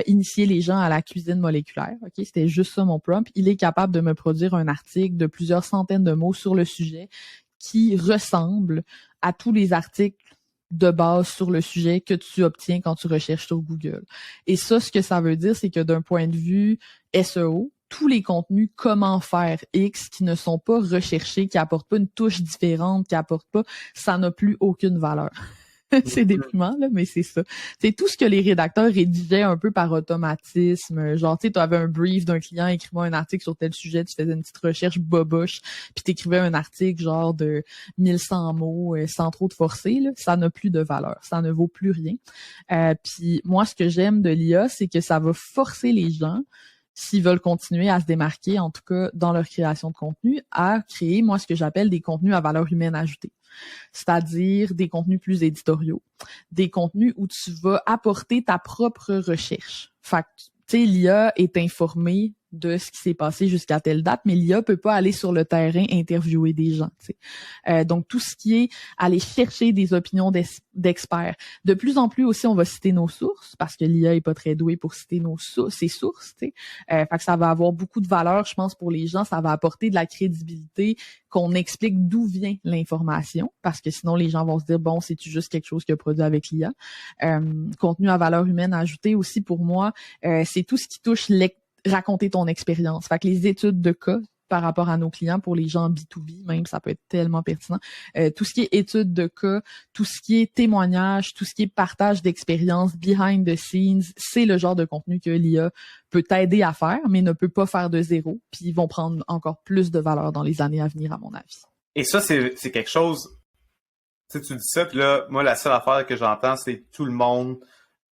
initier les gens à la cuisine moléculaire, ok, c'était juste ça mon prompt. Il est capable de me produire un article de plusieurs centaines de mots sur le sujet qui ressemble à tous les articles de base sur le sujet que tu obtiens quand tu recherches sur Google. Et ça, ce que ça veut dire, c'est que d'un point de vue SEO, tous les contenus comment faire X qui ne sont pas recherchés, qui apportent pas une touche différente, qui apportent pas, ça n'a plus aucune valeur. C'est déprimant, là, mais c'est ça. C'est tout ce que les rédacteurs rédigeaient un peu par automatisme. Genre, tu sais, tu avais un brief d'un client, écris-moi un article sur tel sujet, tu faisais une petite recherche boboche, puis t'écrivais un article genre de 1100 mots sans trop te forcer, là. Ça n'a plus de valeur. Ça ne vaut plus rien. Puis moi, ce que j'aime de l'IA, c'est que ça va forcer les gens, s'ils veulent continuer à se démarquer, en tout cas dans leur création de contenu, à créer, moi, ce que j'appelle des contenus à valeur humaine ajoutée. C'est-à-dire des contenus plus éditoriaux, des contenus où tu vas apporter ta propre recherche. Fait que, tu sais, l'IA est informée de ce qui s'est passé jusqu'à telle date, mais l'IA peut pas aller sur le terrain interviewer des gens. Tu sais. Donc, tout ce qui est aller chercher des opinions d'experts. De plus en plus aussi, on va citer nos sources, parce que l'IA est pas très douée pour citer ses sources. Tu sais. Fait que ça va avoir beaucoup de valeur, je pense, pour les gens. Ça va apporter de la crédibilité, qu'on explique d'où vient l'information, parce que sinon, les gens vont se dire, bon, c'est-tu juste quelque chose qu'il a produit avec l'IA? Contenu à valeur humaine ajoutée aussi, pour moi, c'est tout ce qui touche raconter ton expérience. Fait que les études de cas par rapport à nos clients, pour les gens B2B même, ça peut être tellement pertinent. Tout ce qui est études de cas, tout ce qui est témoignage, tout ce qui est partage d'expérience, behind the scenes, c'est le genre de contenu que l'IA peut t'aider à faire, mais ne peut pas faire de zéro. Puis ils vont prendre encore plus de valeur dans les années à venir, à mon avis. Et ça, c'est quelque chose... Tu sais, tu dis ça, puis là, moi, la seule affaire que j'entends, c'est tout le monde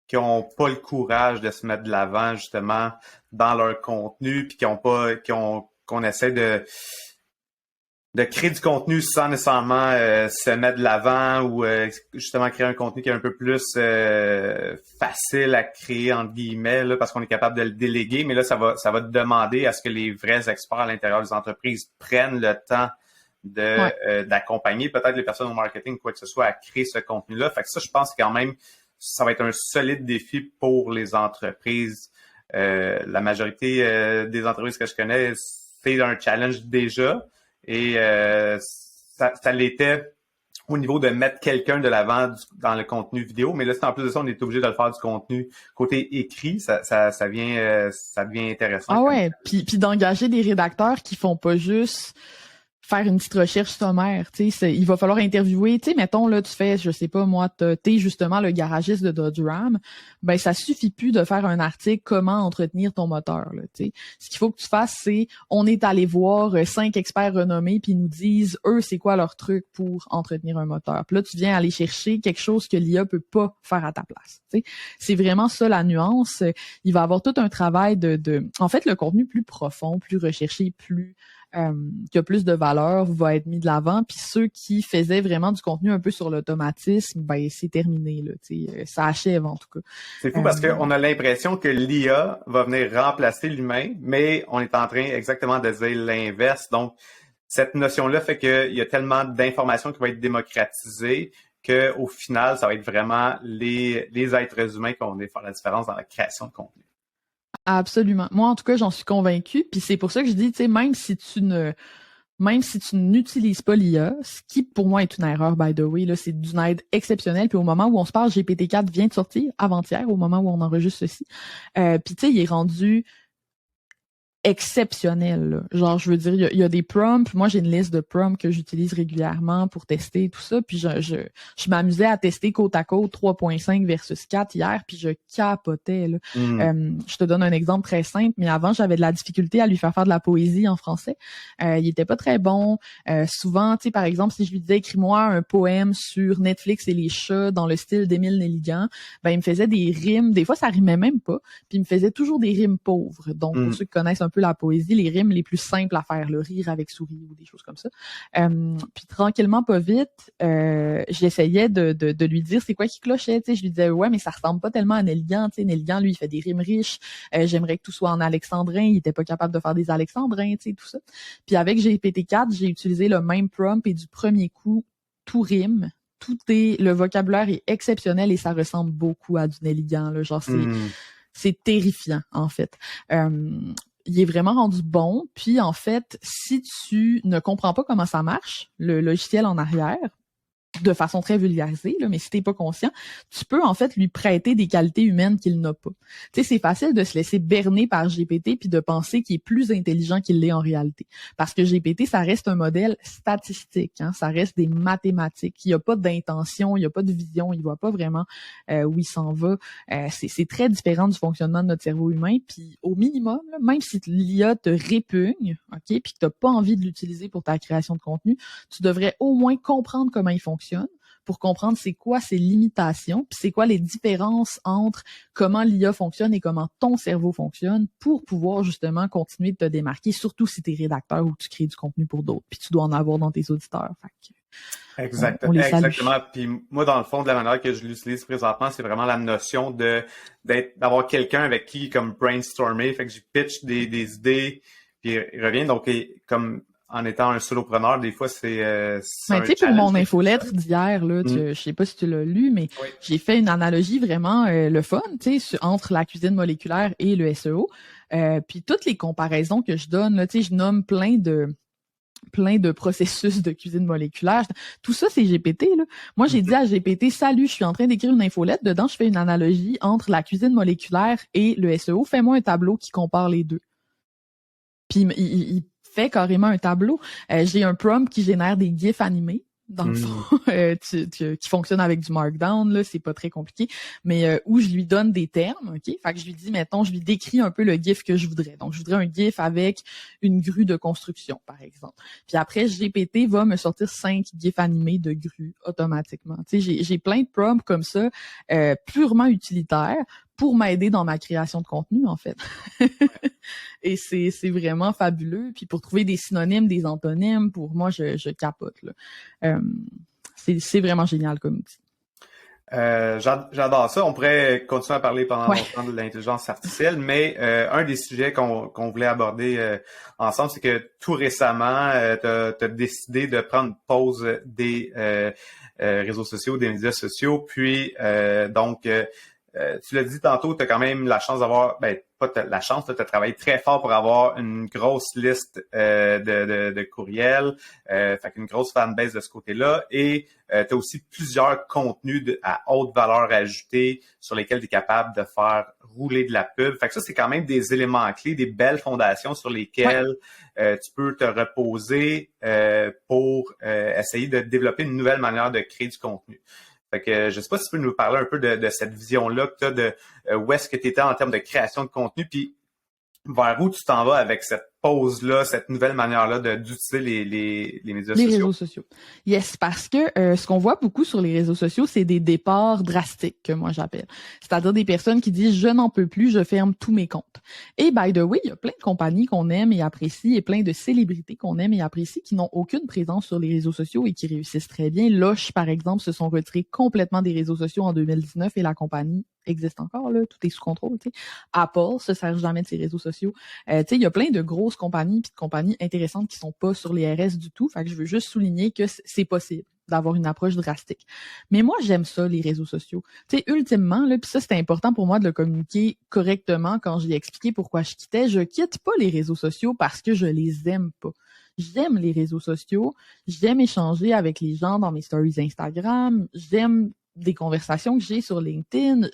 qui ont pas le courage de se mettre de l'avant, justement, dans leur contenu, puis qu'on essaie de créer du contenu sans nécessairement se mettre de l'avant ou justement créer un contenu qui est un peu plus facile à créer, entre guillemets, là, parce qu'on est capable de le déléguer. Mais là, ça va demander à ce que les vrais experts à l'intérieur des entreprises prennent le temps d'accompagner peut-être les personnes au marketing, quoi que ce soit, à créer ce contenu-là. Fait que ça, je pense quand même, ça va être un solide défi pour les entreprises. La majorité des entreprises que je connais, c'est un challenge déjà. Et ça l'était au niveau de mettre quelqu'un de l'avant dans le contenu vidéo. Mais là, en plus de ça, on est obligé de le faire du contenu côté écrit. Ça devient intéressant. Ah ouais, puis d'engager des rédacteurs qui font pas juste faire une petite recherche sommaire, tu sais, il va falloir interviewer, tu sais, mettons, là, tu fais, je sais pas, moi, t'es justement le garagiste de Dodge Ram, ben, ça suffit plus de faire un article comment entretenir ton moteur, là, tu sais. Ce qu'il faut que tu fasses, c'est, on est allé voir 5 experts renommés puis ils nous disent, eux, c'est quoi leur truc pour entretenir un moteur. Puis là, tu viens aller chercher quelque chose que l'IA peut pas faire à ta place, tu sais. C'est vraiment ça la nuance. Il va y avoir tout un travail en fait, le contenu plus profond, plus recherché, plus qui a plus de valeur va être mis de l'avant, puis ceux qui faisaient vraiment du contenu un peu sur l'automatisme, ben c'est terminé là, ça achève en tout cas. C'est fou parce qu'on a l'impression que l'IA va venir remplacer l'humain, mais on est en train exactement de dire l'inverse. Donc cette notion-là fait qu'il y a tellement d'informations qui vont être démocratisées qu'au final, ça va être vraiment les êtres humains qui vont venir faire la différence dans la création de contenu. Absolument. Moi, en tout cas, j'en suis convaincue. Puis c'est pour ça que je dis, tu sais, même si tu n'utilises pas l'IA, ce qui pour moi est une erreur, by the way, là, c'est d'une aide exceptionnelle. Puis au moment où on se parle, GPT-4 vient de sortir avant-hier, au moment où on enregistre ceci. Puis tu sais, il est rendu exceptionnel, là. Genre, je veux dire, il y a des prompts. Moi, j'ai une liste de prompts que j'utilise régulièrement pour tester tout ça. Puis je m'amusais à tester côte à côte 3.5 versus 4 hier, puis je capotais, là. Je te donne un exemple très simple, mais avant, j'avais de la difficulté à lui faire de la poésie en français. Il était pas très bon. Souvent, tu sais, par exemple, si je lui disais écris-moi un poème sur Netflix et les chats dans le style d'Émile Nelligan, ben il me faisait des rimes. Des fois, ça rimait même pas. Puis il me faisait toujours des rimes pauvres. Donc, pour ceux qui connaissent un peu la poésie, les rimes les plus simples à faire, le rire avec souris ou des choses comme ça. Puis tranquillement, pas vite, j'essayais de lui dire c'est quoi qui clochait. Tu sais, je lui disais ouais, mais ça ressemble pas tellement à Nelligan. Tu sais, Nelligan, lui, il fait des rimes riches. J'aimerais que tout soit en alexandrin. Il était pas capable de faire des alexandrins, tu sais, tout ça. Puis avec GPT-4, j'ai utilisé le même prompt et du premier coup, tout rime. Le vocabulaire est exceptionnel et ça ressemble beaucoup à du Nelligan, là. Genre, c'est terrifiant, en fait. Il est vraiment rendu bon. Puis, en fait, si tu ne comprends pas comment ça marche, le logiciel en arrière, de façon très vulgarisée, là, mais si t'es pas conscient, tu peux en fait lui prêter des qualités humaines qu'il n'a pas. Tu sais, c'est facile de se laisser berner par GPT puis de penser qu'il est plus intelligent qu'il l'est en réalité. Parce que GPT, ça reste un modèle statistique, hein, ça reste des mathématiques. Il n'y a pas d'intention, il n'y a pas de vision, il voit pas vraiment où il s'en va. C'est très différent du fonctionnement de notre cerveau humain. Puis au minimum, là, même si l'IA te répugne, ok, puis que t'as pas envie de l'utiliser pour ta création de contenu, tu devrais au moins comprendre comment il fonctionne pour comprendre c'est quoi ses limitations, puis c'est quoi les différences entre comment l'IA fonctionne et comment ton cerveau fonctionne pour pouvoir justement continuer de te démarquer, surtout si tu es rédacteur ou tu crées du contenu pour d'autres, puis tu dois en avoir dans tes auditeurs. Fait que, on les salue. Exactement. Puis moi, dans le fond, de la manière que je l'utilise présentement, c'est vraiment la notion d'avoir quelqu'un avec qui comme brainstormer. Fait que je pitch des idées, puis il revient. Donc, comme en étant un solopreneur, des fois, c'est tu sais, pour mon infolettre d'hier, là, je sais pas si tu l'as lu, mais j'ai fait une analogie vraiment le fun, tu sais, entre la cuisine moléculaire et le SEO. Puis toutes les comparaisons que je donne, là, tu sais, je nomme plein de processus de cuisine moléculaire. Tout ça, c'est GPT, là. Moi, j'ai dit à GPT, salut, je suis en train d'écrire une infolette. Dedans, je fais une analogie entre la cuisine moléculaire et le SEO. Fais-moi un tableau qui compare les deux. Puis il fait carrément un tableau. J'ai un prompt qui génère des gifs animés. Dans le fond, qui fonctionne avec du markdown, là, c'est pas très compliqué, mais où je lui donne des termes, ok? Fait que je lui dis, mettons, je lui décris un peu le gif que je voudrais. Donc, je voudrais un gif avec une grue de construction, par exemple. Puis après, GPT va me sortir 5 gifs animés de grue automatiquement. Tu sais, j'ai plein de prompts comme ça, purement utilitaires, pour m'aider dans ma création de contenu, en fait. Et c'est vraiment fabuleux. Puis pour trouver des synonymes, des antonymes, pour moi, je capote, là. C'est vraiment génial comme outil. J'adore ça. On pourrait continuer à parler pendant longtemps de l'intelligence artificielle, mais un des sujets qu'on voulait aborder ensemble, c'est que tout récemment, tu as décidé de prendre une pause des réseaux sociaux, des médias sociaux, puis tu l'as dit tantôt, tu as quand même la chance d'avoir, pas la chance, tu as travaillé très fort pour avoir une grosse liste de courriels, fait qu'une grosse fanbase de ce côté-là, et tu as aussi plusieurs contenus à haute valeur ajoutée sur lesquels tu es capable de faire rouler de la pub. Fait que ça, c'est quand même des éléments clés, des belles fondations sur lesquelles tu peux te reposer pour essayer de développer une nouvelle manière de créer du contenu. Fait que je sais pas si tu peux nous parler un peu de cette vision-là que tu as de où est-ce que tu étais en termes de création de contenu, puis vers où tu t'en vas avec cette pause-là, cette nouvelle manière-là d'utiliser les médias sociaux. Les réseaux sociaux. Yes, parce que ce qu'on voit beaucoup sur les réseaux sociaux, c'est des départs drastiques, que moi j'appelle. C'est-à-dire des personnes qui disent « je n'en peux plus, je ferme tous mes comptes ». Et by the way, il y a plein de compagnies qu'on aime et apprécie et plein de célébrités qu'on aime et apprécie qui n'ont aucune présence sur les réseaux sociaux et qui réussissent très bien. Lush, par exemple, se sont retirés complètement des réseaux sociaux en 2019 et la compagnie existe encore, là, tout est sous contrôle. T'sais. Apple se sert jamais de ses réseaux sociaux. Il y a plein de grosses compagnies puis de compagnies intéressantes qui sont pas sur les RS du tout. Fait que je veux juste souligner que c'est possible. d'avoir une approche drastique. Mais moi, j'aime ça, les réseaux sociaux. Tu sais, ultimement, là, puis ça, c'était important pour moi de le communiquer correctement quand j'ai expliqué pourquoi je quittais. Je quitte pas les réseaux sociaux parce que je les aime pas. J'aime les réseaux sociaux, j'aime échanger avec les gens dans mes stories Instagram, j'aime des conversations que j'ai sur LinkedIn,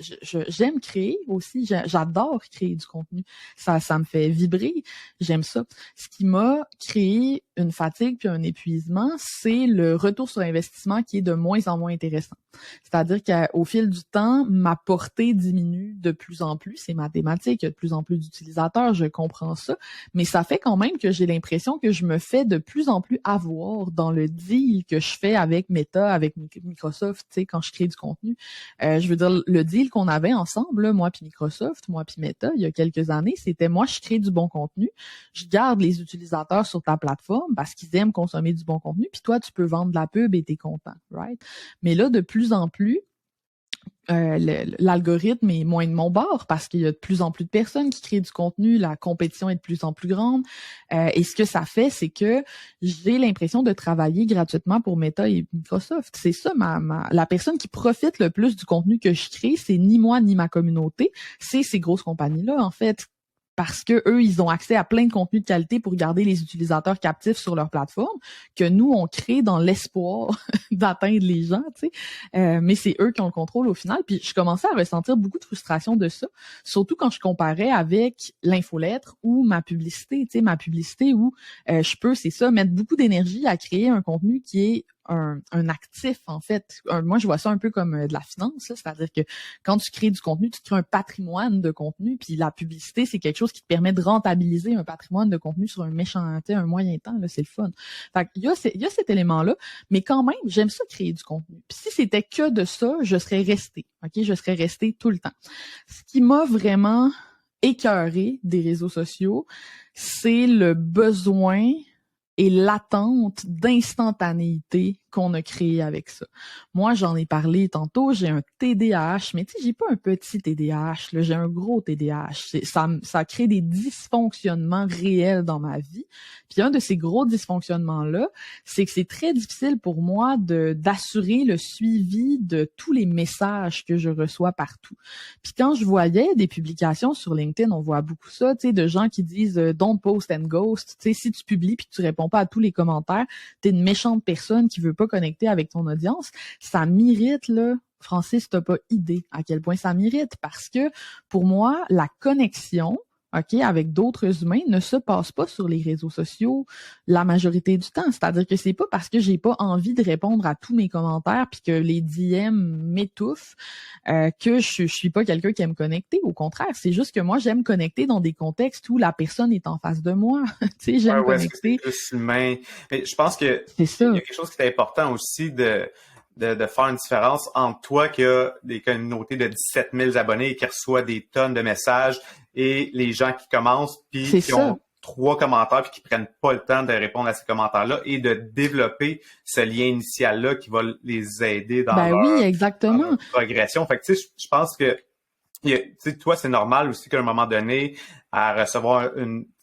j'aime créer aussi, j'adore créer du contenu. Ça me fait vibrer, j'aime ça. Ce qui m'a créé une fatigue puis un épuisement, c'est le retour sur investissement qui est de moins en moins intéressant. C'est-à-dire qu'au fil du temps, ma portée diminue de plus en plus, c'est mathématique, il y a de plus en plus d'utilisateurs, je comprends ça, mais ça fait quand même que j'ai l'impression que je me fais de plus en plus avoir dans le deal que je fais avec Meta, avec Microsoft, tu sais, quand je crée du contenu. Je veux dire, le deal qu'on avait ensemble, là, moi puis Microsoft, moi puis Meta, il y a quelques années, c'était moi, je crée du bon contenu, je garde les utilisateurs sur ta plateforme parce qu'ils aiment consommer du bon contenu, puis toi, tu peux vendre de la pub et t'es content, right? Mais là, de plus en plus, l'algorithme est moins de mon bord parce qu'il y a de plus en plus de personnes qui créent du contenu, la compétition est de plus en plus grande. Et ce que ça fait, c'est que j'ai l'impression de travailler gratuitement pour Meta et Microsoft. C'est ça, la personne qui profite le plus du contenu que je crée, c'est ni moi ni ma communauté, c'est ces grosses compagnies-là, en fait. Parce que eux, ils ont accès à plein de contenus de qualité pour garder les utilisateurs captifs sur leur plateforme, que nous, on crée dans l'espoir d'atteindre les gens, tu sais. Mais c'est eux qui ont le contrôle au final. Puis je commençais à ressentir beaucoup de frustration de ça, surtout quand je comparais avec l'infolettre ou ma publicité, tu sais, ma publicité où je peux, c'est ça, mettre beaucoup d'énergie à créer un contenu qui est un actif, en fait. Moi, je vois ça un peu comme de la finance, là, c'est-à-dire que quand tu crées du contenu, tu crées un patrimoine de contenu, puis la publicité, c'est quelque chose qui te permet de rentabiliser un patrimoine de contenu sur un moyen temps, là, c'est le fun. Fait qu'il y a cet élément-là, mais quand même, j'aime ça créer du contenu. Puis si c'était que de ça, je serais restée, OK? Je serais restée tout le temps. Ce qui m'a vraiment écœurée des réseaux sociaux, c'est le besoin et l'attente d'instantanéité qu'on a créé avec ça. Moi, j'en ai parlé tantôt, j'ai un TDAH, mais tu sais, j'ai pas un petit TDAH, là, j'ai un gros TDAH. Ça crée des dysfonctionnements réels dans ma vie. Puis un de ces gros dysfonctionnements-là, c'est que c'est très difficile pour moi d'assurer le suivi de tous les messages que je reçois partout. Puis quand je voyais des publications sur LinkedIn, on voit beaucoup ça, tu sais, de gens qui disent don't post and ghost. Tu sais, si tu publies puis que tu réponds pas à tous les commentaires, t'es une méchante personne qui veut pas connecter avec ton audience. Ça m'irrite, là. Francis, t'as pas idée à quel point ça m'irrite parce que pour moi, la connexion, OK, avec d'autres humains ne se passe pas sur les réseaux sociaux la majorité du temps. C'est-à-dire que c'est pas parce que j'ai pas envie de répondre à tous mes commentaires puis que les DM m'étouffent que je suis pas quelqu'un qui aime connecter. Au contraire, c'est juste que moi, j'aime connecter dans des contextes où la personne est en face de moi. Tu sais, j'aime connecter. C'est plus humain. Mais je pense que il y a quelque chose qui est important aussi de faire une différence entre toi qui a des communautés de 17 000 abonnés et qui reçoit des tonnes de messages et les gens qui commencent puis qui ont 3 commentaires puis qui prennent pas le temps de répondre à ces commentaires-là et de développer ce lien initial-là qui va les aider dans leur progression. Fait que tu sais, je pense que tu sais, toi, c'est normal aussi qu'à un moment donné, à recevoir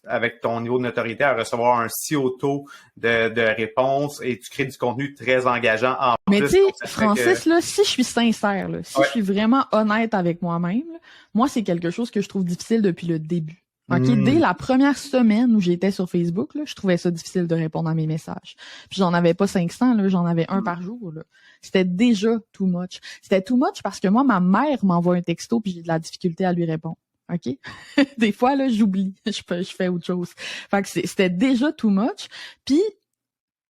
avec ton niveau de notoriété, à recevoir un si haut taux de réponses et tu crées du contenu très engageant en plus. Mais tu sais, Francis, là, si je suis sincère, là, si je suis vraiment honnête avec moi-même, là, moi, c'est quelque chose que je trouve difficile depuis le début. Okay? Dès la première semaine où j'étais sur Facebook, là, je trouvais ça difficile de répondre à mes messages. Puis j'en avais pas 500, là, j'en avais un par jour. Là. C'était déjà too much. C'était too much parce que moi, ma mère m'envoie un texto puis j'ai de la difficulté à lui répondre. OK? Des fois, là, j'oublie. Je fais autre chose. Fait que c'était déjà too much. Puis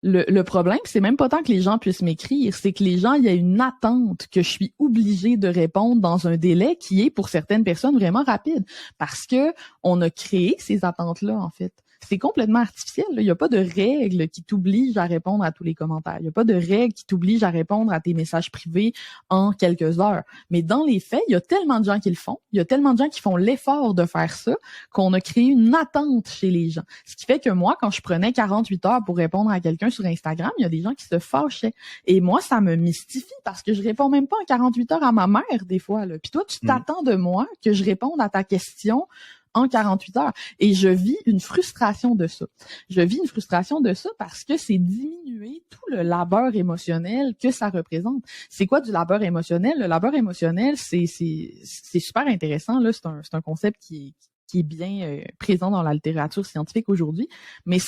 le problème, c'est même pas tant que les gens puissent m'écrire, c'est que les gens, il y a une attente que je suis obligée de répondre dans un délai qui est, pour certaines personnes, vraiment rapide. Parce que on a créé ces attentes-là, en fait. C'est complètement artificiel. Là. Il n'y a pas de règle qui t'oblige à répondre à tous les commentaires. Il n'y a pas de règle qui t'oblige à répondre à tes messages privés en quelques heures. Mais dans les faits, il y a tellement de gens qui le font. Il y a tellement de gens qui font l'effort de faire ça qu'on a créé une attente chez les gens. Ce qui fait que moi, quand je prenais 48 heures pour répondre à quelqu'un sur Instagram, il y a des gens qui se fâchaient. Et moi, ça me mystifie parce que je réponds même pas en 48 heures à ma mère des fois. Là. Puis toi, tu t'attends de moi que je réponde à ta question en 48 heures. Et je vis une frustration de ça. Je vis une frustration de ça parce que c'est diminuer tout le labeur émotionnel que ça représente. C'est quoi du labeur émotionnel? Le labeur émotionnel, c'est super intéressant, là. C'est un concept qui est bien présent dans la littérature scientifique aujourd'hui, mais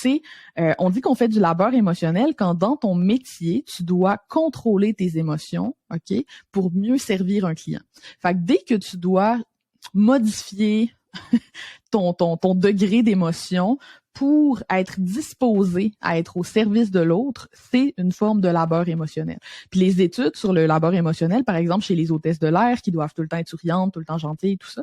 on dit qu'on fait du labeur émotionnel quand dans ton métier, tu dois contrôler tes émotions, OK, pour mieux servir un client. Fait que dès que tu dois modifier ton degré d'émotion pour être disposé à être au service de l'autre, c'est une forme de labeur émotionnel. Puis les études sur le labeur émotionnel, par exemple chez les hôtesses de l'air qui doivent tout le temps être souriantes, tout le temps gentilles, tout ça,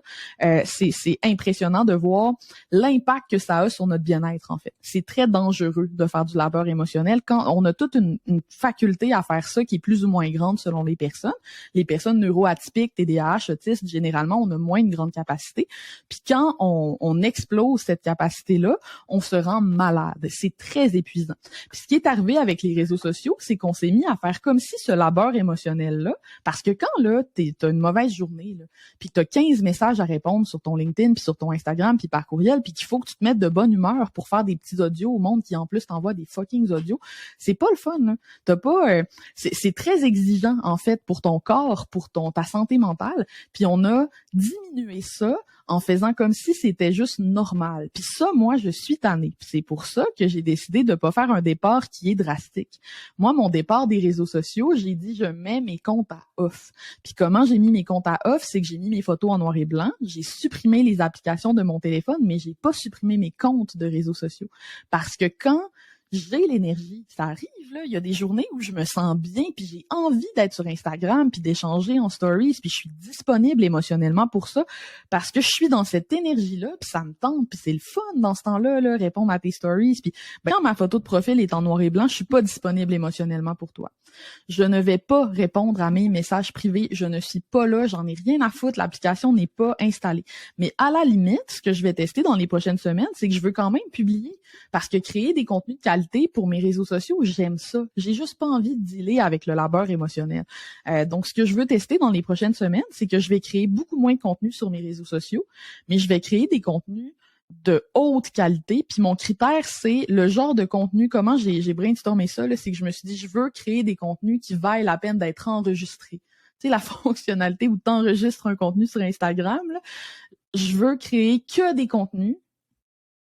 c'est impressionnant de voir l'impact que ça a sur notre bien-être en fait. C'est très dangereux de faire du labeur émotionnel quand on a toute une faculté à faire ça qui est plus ou moins grande selon les personnes. Les personnes neuroatypiques, TDAH, autistes, généralement, on a moins une grande capacité. Puis quand on explose cette capacité-là, on se rend malade. C'est très épuisant. Puis ce qui est arrivé avec les réseaux sociaux, c'est qu'on s'est mis à faire comme si ce labeur émotionnel-là, parce que quand là, t'as une mauvaise journée, là, puis t'as 15 messages à répondre sur ton LinkedIn, puis sur ton Instagram, puis par courriel, puis qu'il faut que tu te mettes de bonne humeur pour faire des petits audios au monde qui en plus t'envoie des fucking audios, c'est pas le fun, là. T'as pas... c'est très exigeant, en fait, pour ton corps, pour ta santé mentale, puis on a diminué ça en faisant comme si c'était juste normal. Puis ça, moi, je suis tannée. Puis c'est pour ça que j'ai décidé de pas faire un départ qui est drastique. Moi, mon départ des réseaux sociaux, j'ai dit je mets mes comptes à off. Puis comment j'ai mis mes comptes à off, c'est que j'ai mis mes photos en noir et blanc, j'ai supprimé les applications de mon téléphone, mais j'ai pas supprimé mes comptes de réseaux sociaux. Parce que quand j'ai l'énergie, ça arrive, là. Il y a des journées où je me sens bien, puis j'ai envie d'être sur Instagram, puis d'échanger en stories, puis je suis disponible émotionnellement pour ça, parce que je suis dans cette énergie-là, puis ça me tente, puis c'est le fun dans ce temps-là, là, répondre à tes stories. Puis quand ma photo de profil est en noir et blanc, je suis pas disponible émotionnellement pour toi. Je ne vais pas répondre à mes messages privés, je ne suis pas là, j'en ai rien à foutre, l'application n'est pas installée. Mais à la limite, ce que je vais tester dans les prochaines semaines, c'est que je veux quand même publier, parce que créer des contenus de qualité pour mes réseaux sociaux, j'aime ça. J'ai juste pas envie de dealer avec le labeur émotionnel. Donc, ce que je veux tester dans les prochaines semaines, c'est que je vais créer beaucoup moins de contenu sur mes réseaux sociaux, mais je vais créer des contenus de haute qualité. Puis mon critère, c'est le genre de contenu. Comment j'ai brainstormé ça, là, c'est que je me suis dit, je veux créer des contenus qui valent la peine d'être enregistrés. Tu sais, la fonctionnalité où tu enregistres un contenu sur Instagram, là, je veux créer que des contenus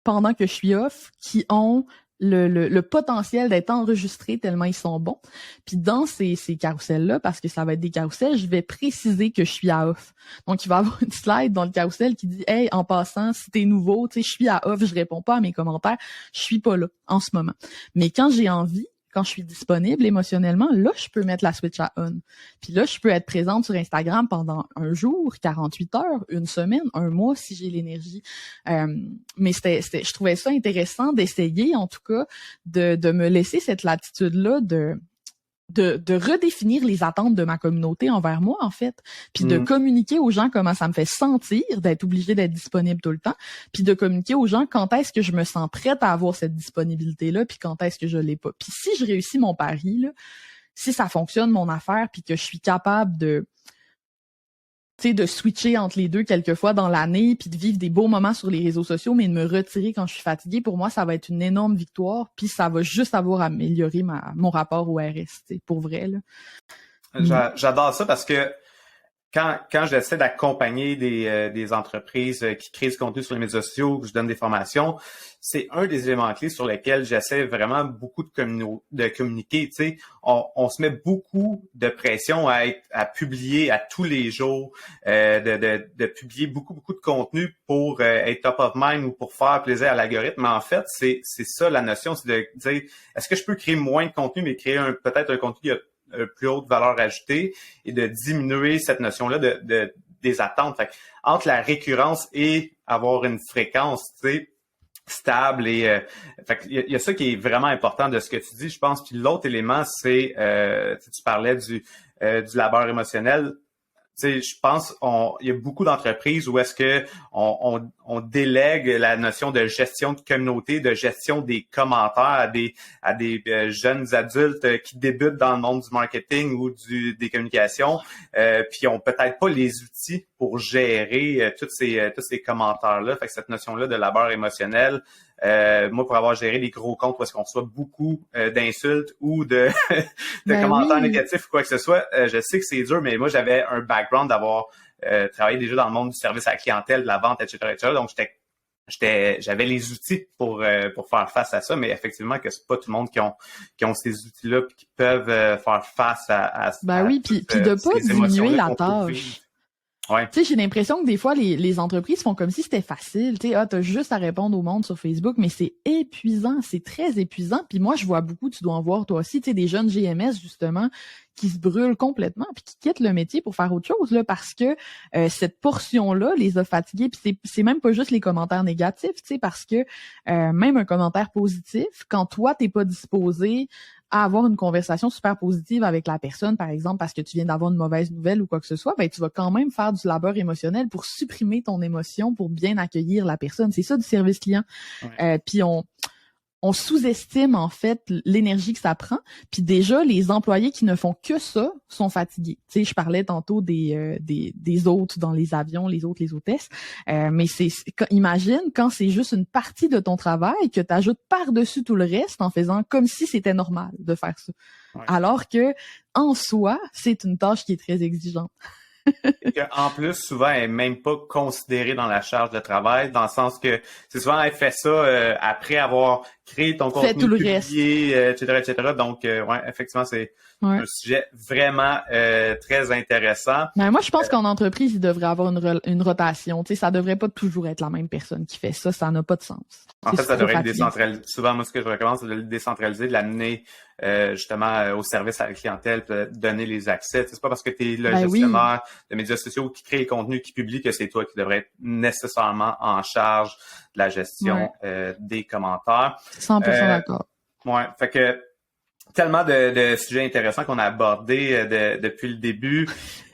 pendant que je suis off qui ont le potentiel d'être enregistrés tellement ils sont bons. Puis dans ces carousels-là, parce que ça va être des carousels, je vais préciser que je suis à off. Donc, il va y avoir une slide dans le carrousel qui dit « Hey, en passant, si t'es nouveau, tu sais, je suis à off, je réponds pas à mes commentaires, je suis pas là en ce moment. » Mais quand j'ai envie, quand je suis disponible émotionnellement, là, je peux mettre la switch à on. Puis là, je peux être présente sur Instagram pendant un jour, 48 heures, une semaine, un mois, si j'ai l'énergie. Mais je trouvais ça intéressant d'essayer, en tout cas, de me laisser cette latitude-là de redéfinir les attentes de ma communauté envers moi, en fait, puis de communiquer aux gens comment ça me fait sentir d'être obligée d'être disponible tout le temps, puis de communiquer aux gens quand est-ce que je me sens prête à avoir cette disponibilité-là, puis quand est-ce que je l'ai pas. Puis si je réussis mon pari, là, si ça fonctionne, mon affaire, puis que je suis capable de switcher entre les deux quelquefois dans l'année, puis de vivre des beaux moments sur les réseaux sociaux, mais de me retirer quand je suis fatiguée, pour moi, ça va être une énorme victoire, puis ça va juste avoir amélioré mon rapport au RS, pour vrai, là. J'adore ça parce que quand j'essaie d'accompagner des entreprises qui créent du contenu sur les médias sociaux, que je donne des formations, c'est un des éléments clés sur lesquels j'essaie vraiment beaucoup de communiquer. Tu sais, on se met beaucoup de pression à publier à tous les jours, de publier beaucoup de contenu pour être top of mind ou pour faire plaisir à l'algorithme. Mais en fait, c'est ça la notion, c'est de dire est-ce que je peux créer moins de contenu, mais créer peut-être un contenu qui a plus haute valeur ajoutée et de diminuer cette notion-là des attentes. Fait que, entre la récurrence et avoir une fréquence, tu sais, stable et fait que il y a ça qui est vraiment important de ce que tu dis, je pense. Puis l'autre élément, c'est tu parlais du labeur émotionnel. Tu sais, je pense il y a beaucoup d'entreprises où est-ce que on on délègue la notion de gestion de communauté, de gestion des commentaires à des jeunes adultes qui débutent dans le monde du marketing ou des communications, puis ils ont peut-être pas les outils pour gérer tous ces commentaires-là. Fait que cette notion-là de labeur émotionnel, moi, pour avoir géré des gros comptes où est-ce qu'on reçoit beaucoup d'insultes ou de commentaires négatifs ou quoi que ce soit, je sais que c'est dur, mais moi, j'avais un background d'avoir travaillé déjà dans le monde du service à la clientèle, de la vente, etc. Donc, j'avais les outils pour faire face à ça, mais effectivement que c'est pas tout le monde qui ont ces outils-là puis qui peuvent faire face à oui, puis de pas diminuer la tâche. Ouais. Tu sais, j'ai l'impression que des fois, les entreprises font comme si c'était facile. Tu sais, t'as juste à répondre au monde sur Facebook, mais c'est épuisant, c'est très épuisant. Puis moi, je vois beaucoup, tu dois en voir toi aussi, tu sais, des jeunes GMS, justement, qui se brûlent complètement puis qui quittent le métier pour faire autre chose, là, parce que cette portion-là les a fatigués. Puis c'est même pas juste les commentaires négatifs, tu sais, parce que même un commentaire positif, quand toi, t'es pas disposé à avoir une conversation super positive avec la personne, par exemple, parce que tu viens d'avoir une mauvaise nouvelle ou quoi que ce soit, ben tu vas quand même faire du labeur émotionnel pour supprimer ton émotion, pour bien accueillir la personne. C'est ça du service client. Ouais. Puis on sous-estime en fait l'énergie que ça prend. Puis déjà, les employés qui ne font que ça sont fatigués. Tu sais, je parlais tantôt des hôtes dans les avions, les hôtesses. Mais imagine quand c'est juste une partie de ton travail que tu ajoutes par-dessus tout le reste en faisant comme si c'était normal de faire ça. Ouais. Alors que en soi, c'est une tâche qui est très exigeante. Et qu'en plus, souvent, elle n'est même pas considérée dans la charge de travail, dans le sens que c'est souvent, elle fait ça après avoir créé ton contenu, tout le publié, reste. etc. Donc, ouais, effectivement, c'est un sujet vraiment très intéressant. Mais moi, je pense qu'en entreprise, il devrait avoir une rotation. Tu sais, ça devrait pas toujours être la même personne qui fait ça. Ça n'a pas de sens. En fait, ça devrait être décentralisé. Souvent, moi, ce que je recommande, c'est de le décentraliser, de l'amener justement au service à la clientèle, de donner les accès. C'est pas parce que tu es le gestionnaire de médias sociaux qui crée les contenus, qui publie, que c'est toi qui devrais être nécessairement en charge de la gestion des commentaires. 100% d'accord. Ouais, fait que tellement de sujets intéressants qu'on a abordés depuis le début.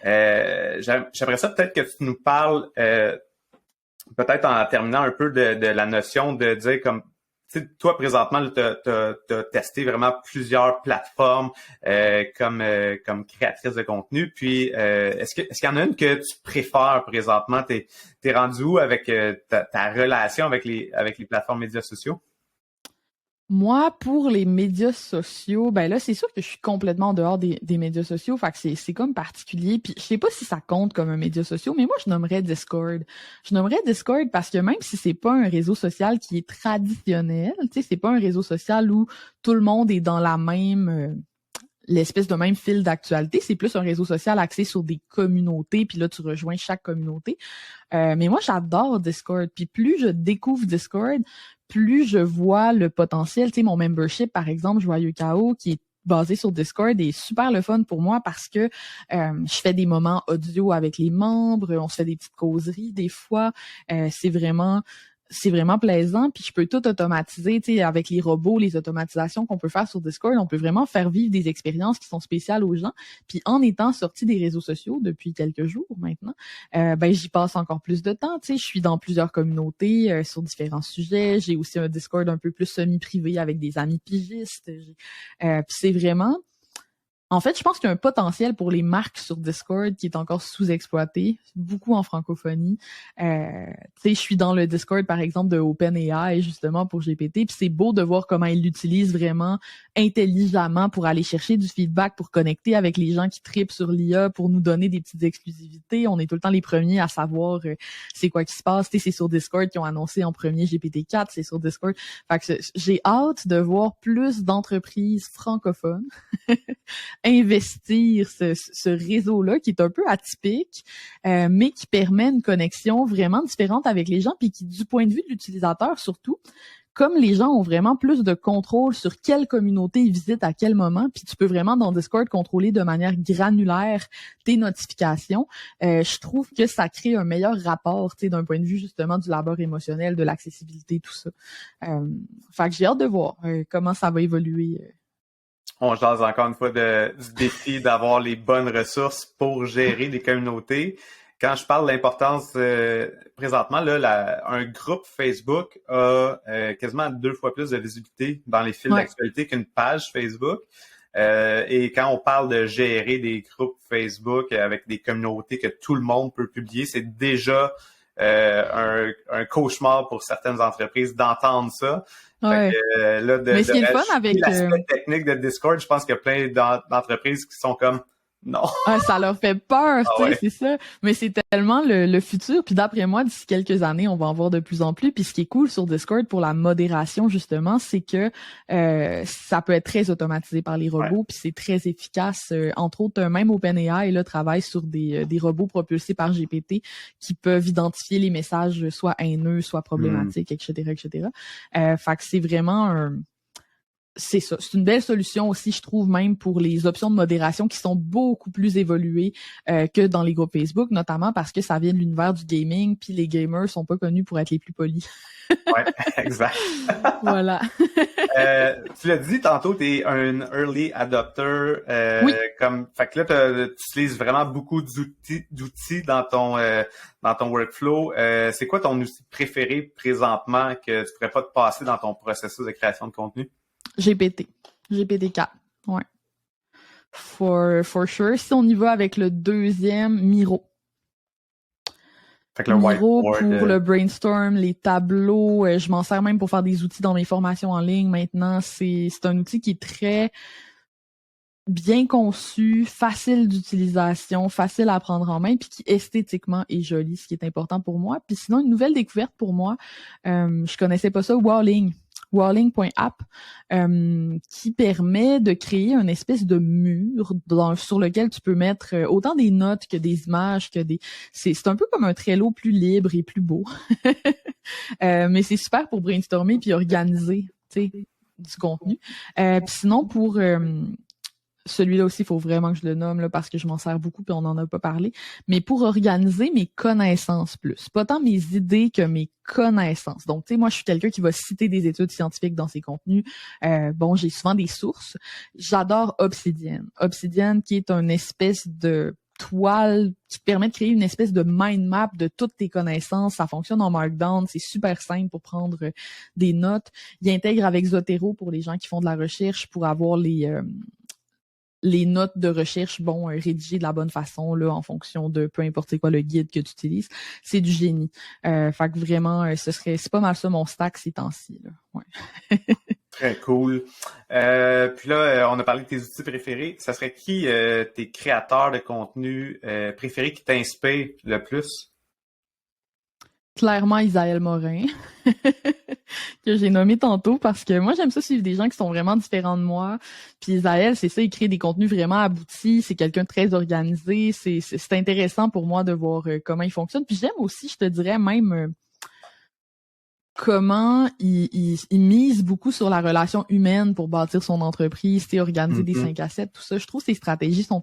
J'aimerais ça peut-être que tu nous parles, peut-être en terminant un peu de la notion de dire comme, tu sais, toi présentement, tu as testé vraiment plusieurs plateformes comme créatrice de contenu. Puis, est-ce qu'il y en a une que tu préfères présentement? T'es rendu où avec ta relation avec les plateformes médias sociaux? Moi, pour les médias sociaux, ben là, c'est sûr que je suis complètement en dehors des médias sociaux, fait que c'est comme particulier. Puis je sais pas si ça compte comme un média social, mais moi, je nommerais Discord. Je nommerais Discord parce que même si c'est pas un réseau social qui est traditionnel, tu sais, c'est pas un réseau social où tout le monde est dans la même l'espèce de même fil d'actualité, c'est plus un réseau social axé sur des communautés, puis là, tu rejoins chaque communauté. Mais moi, j'adore Discord, puis plus je découvre Discord, plus je vois le potentiel. Tu sais, mon membership, par exemple, Joyeux Chaos, qui est basé sur Discord, est super le fun pour moi parce que je fais des moments audio avec les membres, on se fait des petites causeries des fois. C'est vraiment plaisant, puis je peux tout automatiser, tu sais, avec les robots, les automatisations qu'on peut faire sur Discord, on peut vraiment faire vivre des expériences qui sont spéciales aux gens. Puis en étant sortie des réseaux sociaux depuis quelques jours maintenant, ben j'y passe encore plus de temps, tu sais, je suis dans plusieurs communautés sur différents sujets, j'ai aussi un Discord un peu plus semi-privé avec des amis pigistes, puis c'est vraiment... En fait, je pense qu'il y a un potentiel pour les marques sur Discord qui est encore sous-exploité, beaucoup en francophonie. Tu sais, je suis dans le Discord, par exemple, de OpenAI, justement, pour GPT, puis c'est beau de voir comment ils l'utilisent vraiment intelligemment pour aller chercher du feedback, pour connecter avec les gens qui tripent sur l'IA, pour nous donner des petites exclusivités. On est tout le temps les premiers à savoir c'est quoi qui se passe. Tu sais, c'est sur Discord qu'ils ont annoncé en premier GPT-4, c'est sur Discord. Fait que j'ai hâte de voir plus d'entreprises francophones investir ce réseau-là qui est un peu atypique, mais qui permet une connexion vraiment différente avec les gens, puis qui, du point de vue de l'utilisateur surtout, comme les gens ont vraiment plus de contrôle sur quelle communauté ils visitent à quel moment, puis tu peux vraiment dans Discord contrôler de manière granulaire tes notifications, je trouve que ça crée un meilleur rapport, tu sais, d'un point de vue justement du labeur émotionnel, de l'accessibilité, tout ça. Fait que j'ai hâte de voir comment ça va évoluer. On jase encore une fois du défi d'avoir les bonnes ressources pour gérer des communautés. quand je parle de l'importance présentement, là, un groupe Facebook a quasiment 2 fois plus de visibilité dans les fils d'actualité qu'une page Facebook. Et quand on parle de gérer des groupes Facebook avec des communautés que tout le monde peut publier, c'est déjà un cauchemar pour certaines entreprises d'entendre ça. Ouais. Là, mais ce qui est le fun avec l'aspect technique de Discord, je pense qu'il y a plein d'entreprises qui sont comme non. Ça leur fait peur, tu sais, c'est ça. Mais c'est tellement le futur. Puis d'après moi, d'ici quelques années, on va en voir de plus en plus. Puis ce qui est cool sur Discord pour la modération, justement, c'est que ça peut être très automatisé par les robots. Puis c'est très efficace. Entre autres, même OpenAI là travaille sur des robots propulsés par GPT qui peuvent identifier les messages soit haineux, soit problématiques, etc., etc. Fait que c'est vraiment c'est ça. C'est une belle solution aussi, je trouve, même pour les options de modération qui sont beaucoup plus évoluées que dans les groupes Facebook, notamment parce que ça vient de l'univers du gaming, puis les gamers sont pas connus pour être les plus polis. Ouais, exact. Voilà. Tu l'as dit tantôt, tu es un early adopter. Oui. Fait que là, tu utilises vraiment beaucoup d'outils dans ton workflow. C'est quoi ton outil préféré présentement que tu pourrais pas te passer dans ton processus de création de contenu? GPT-4, ouais. For sure. Si on y va avec le deuxième, Miro. Fait que le Miro whiteboard, pour le brainstorm, les tableaux. Je m'en sers même pour faire des outils dans mes formations en ligne. Maintenant, c'est un outil qui est très bien conçu, facile d'utilisation, facile à prendre en main, puis qui esthétiquement est joli, ce qui est important pour moi. Puis sinon, une nouvelle découverte pour moi, je connaissais pas ça, Walling.app, qui permet de créer une espèce de mur sur lequel tu peux mettre autant des notes que des images, c'est un peu comme un Trello plus libre et plus beau. Mais c'est super pour brainstormer puis organiser, tu sais, du contenu. Puis sinon, pour celui-là aussi, il faut vraiment que je le nomme là, parce que je m'en sers beaucoup puis on n'en a pas parlé. Mais pour organiser mes connaissances plus. Pas tant mes idées que mes connaissances. Donc, tu sais, moi, je suis quelqu'un qui va citer des études scientifiques dans ses contenus. J'ai souvent des sources. J'adore Obsidian. Obsidian, qui est une espèce de toile qui te permet de créer une espèce de mind map de toutes tes connaissances. Ça fonctionne en Markdown. C'est super simple pour prendre des notes. Il intègre avec Zotero pour les gens qui font de la recherche pour avoir les notes de recherche, rédigées de la bonne façon, là, en fonction de peu importe c'est quoi le guide que tu utilises. C'est du génie. Fait que vraiment, c'est pas mal ça mon stack ces temps-ci, là. Ouais. Très cool. Puis là, on a parlé de tes outils préférés. Ça serait qui tes créateurs de contenu préférés qui t'inspirent le plus? Clairement, Isaël Morin, que j'ai nommé tantôt parce que moi, j'aime ça suivre des gens qui sont vraiment différents de moi. Puis Isaël, c'est ça, il crée des contenus vraiment aboutis. C'est quelqu'un de très organisé. C'est intéressant pour moi de voir comment il fonctionne. Puis j'aime aussi, je te dirais, même comment il mise beaucoup sur la relation humaine pour bâtir son entreprise, organiser des 5 à 7, tout ça. Je trouve que ses stratégies sont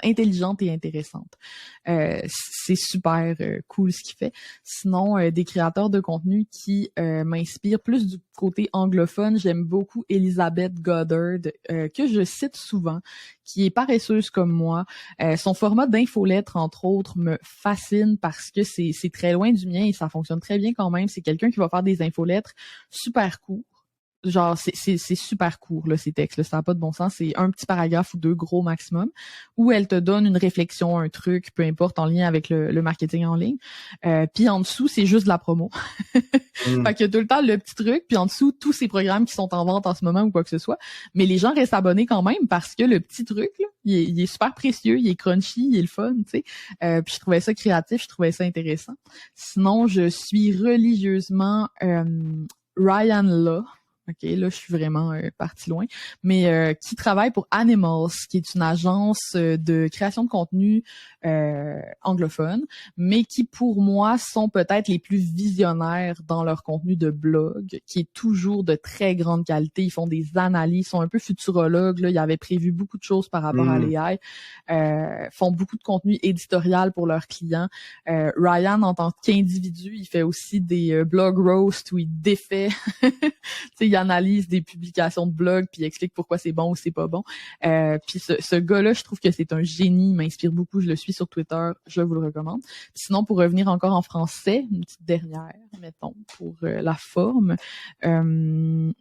intelligentes et intéressantes. C'est super cool ce qu'il fait. Sinon, des créateurs de contenu qui m'inspirent plus du côté anglophone, j'aime beaucoup Elizabeth Goddard, que je cite souvent, qui est paresseuse comme moi. Son format d'infolettre, entre autres, me fascine parce que c'est très loin du mien et ça fonctionne très bien quand même. C'est quelqu'un qui va faire des infolettres super courts. Genre, c'est super court, là, ces textes-là. Ça n'a pas de bon sens. C'est un petit paragraphe ou 2 gros maximum, où elle te donne une réflexion, un truc, peu importe, en lien avec le marketing en ligne. Puis en dessous, c'est juste de la promo. Fait qu'il y a tout le temps le petit truc, puis en dessous, tous ces programmes qui sont en vente en ce moment ou quoi que ce soit. Mais les gens restent abonnés quand même parce que le petit truc, là, il est super précieux, il est crunchy, il est le fun, tu sais. Puis je trouvais ça créatif, je trouvais ça intéressant. Sinon, je suis religieusement Ryan Law. OK, là, je suis vraiment partie loin. Mais qui travaille pour Animals, qui est une agence de création de contenu anglophone, mais qui, pour moi, sont peut-être les plus visionnaires dans leur contenu de blog, qui est toujours de très grande qualité. Ils font des analyses, sont un peu futurologues. Là, ils avaient prévu beaucoup de choses par rapport à l'AI. Font beaucoup de contenu éditorial pour leurs clients. Ryan, en tant qu'individu, il fait aussi des blog roasts où il défait. Tu sais, analyse des publications de blog, puis il explique pourquoi c'est bon ou c'est pas bon. Puis ce gars-là, je trouve que c'est un génie, il m'inspire beaucoup, je le suis sur Twitter, je vous le recommande. Puis sinon, pour revenir encore en français, une petite dernière, mettons, pour la forme. Il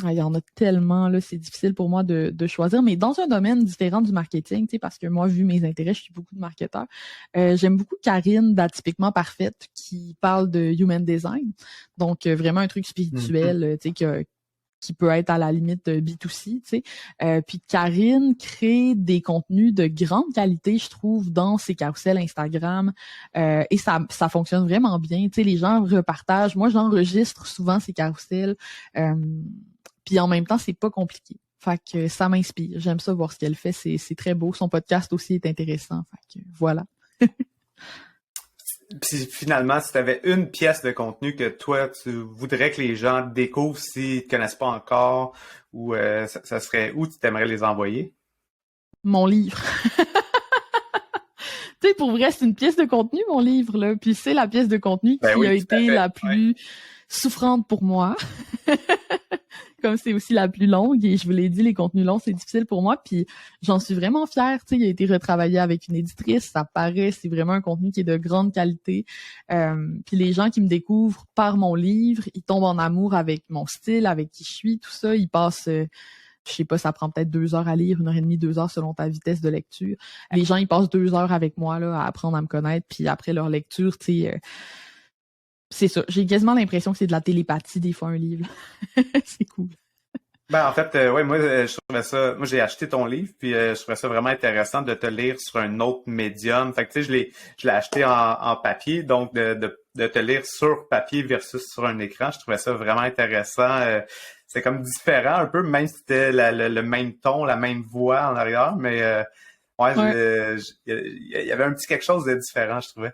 y en a tellement, là, c'est difficile pour moi de choisir, mais dans un domaine différent du marketing, tu sais, parce que moi, vu mes intérêts, je suis beaucoup de marketeur. J'aime beaucoup Karine d'Atypiquement Parfaite qui parle de human design. Donc, vraiment un truc spirituel, tu sais, qui peut être à la limite B2C, tu sais. Puis Karine crée des contenus de grande qualité, je trouve, dans ses carousels Instagram. Et ça fonctionne vraiment bien. Tu sais, les gens repartagent. Moi, j'enregistre souvent ces carousels. Puis en même temps, c'est pas compliqué. Fait que ça m'inspire. J'aime ça voir ce qu'elle fait. C'est très beau. Son podcast aussi est intéressant. Fait que voilà. Puis finalement, si tu avais une pièce de contenu que toi, tu voudrais que les gens découvrent s'ils te connaissent pas encore, ou ça serait où tu t'aimerais les envoyer? Mon livre. Tu sais, pour vrai, c'est une pièce de contenu, mon livre, là. Puis c'est la pièce de contenu qui a été la plus souffrante pour moi. Comme c'est aussi la plus longue, et je vous l'ai dit, les contenus longs, c'est difficile pour moi, puis j'en suis vraiment fière, tu sais, il a été retravaillé avec une éditrice, ça paraît, c'est vraiment un contenu qui est de grande qualité, puis les gens qui me découvrent par mon livre, ils tombent en amour avec mon style, avec qui je suis, tout ça, ils passent... je sais pas, ça prend peut-être 2 heures à lire, 1h30, 2 heures selon ta vitesse de lecture. Les gens, ils passent 2 heures avec moi, là, à apprendre à me connaître, puis après leur lecture, tu sais... c'est ça. J'ai quasiment l'impression que c'est de la télépathie, des fois, un livre. C'est cool. Ben, en fait, moi, je trouvais ça, moi, j'ai acheté ton livre, puis je trouvais ça vraiment intéressant de te lire sur un autre médium. Fait que, tu sais, je l'ai acheté en papier, donc de te lire sur papier versus sur un écran, je trouvais ça vraiment intéressant. C'est comme différent un peu, même si c'était le même ton, la même voix en arrière, mais il y avait un petit quelque chose de différent, je trouvais.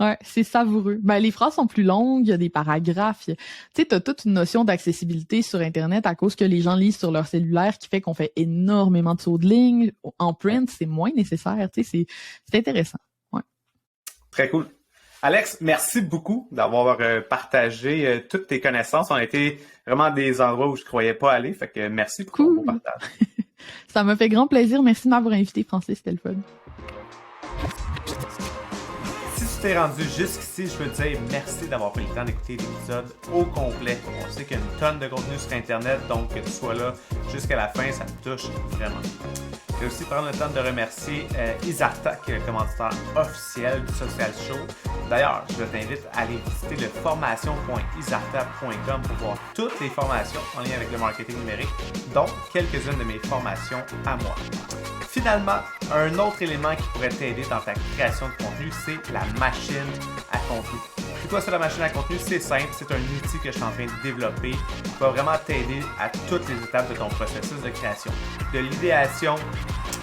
Ouais, c'est savoureux. Ben, les phrases sont plus longues, il y a des paragraphes. Tu sais, t'as toute une notion d'accessibilité sur Internet à cause que les gens lisent sur leur cellulaire qui fait qu'on fait énormément de sauts de ligne. En print, c'est moins nécessaire. Tu sais, c'est intéressant. Ouais. Très cool. Alex, merci beaucoup d'avoir partagé toutes tes connaissances. On a été vraiment des endroits où je croyais pas aller. Fait que merci pour ton beau partage. Ça m'a fait grand plaisir. Merci de m'avoir invité, Francis. C'était le fun. Si tu t'es rendu jusqu'ici, je veux te dire merci d'avoir pris le temps d'écouter l'épisode au complet. On sait qu'il y a une tonne de contenu sur Internet, donc que tu sois là jusqu'à la fin, ça me touche vraiment. Je vais aussi prendre le temps de remercier Isarta, qui est le commanditaire officiel du Social Show. D'ailleurs, je t'invite à aller visiter le formation.isarta.com pour voir toutes les formations en lien avec le marketing numérique, dont quelques-unes de mes formations à moi. Finalement, un autre élément qui pourrait t'aider dans ta création de contenu, c'est la machine à contenu. C'est quoi ça, la machine à contenu? C'est simple, c'est un outil que je suis en train de développer qui va vraiment t'aider à toutes les étapes de ton processus de création. De l'idéation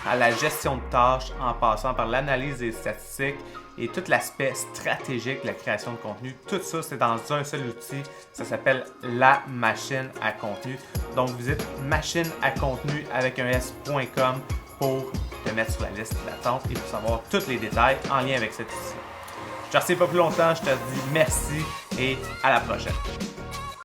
à la gestion de tâches, en passant par l'analyse des statistiques et tout l'aspect stratégique de la création de contenu. Tout ça, c'est dans un seul outil. Ça s'appelle la machine à contenu. Donc, visite machineacontenu avec un s.com pour te mettre sur la liste d'attente et pour savoir tous les détails en lien avec cet outil. Je ne te remercie pas plus longtemps, je te dis merci et à la prochaine.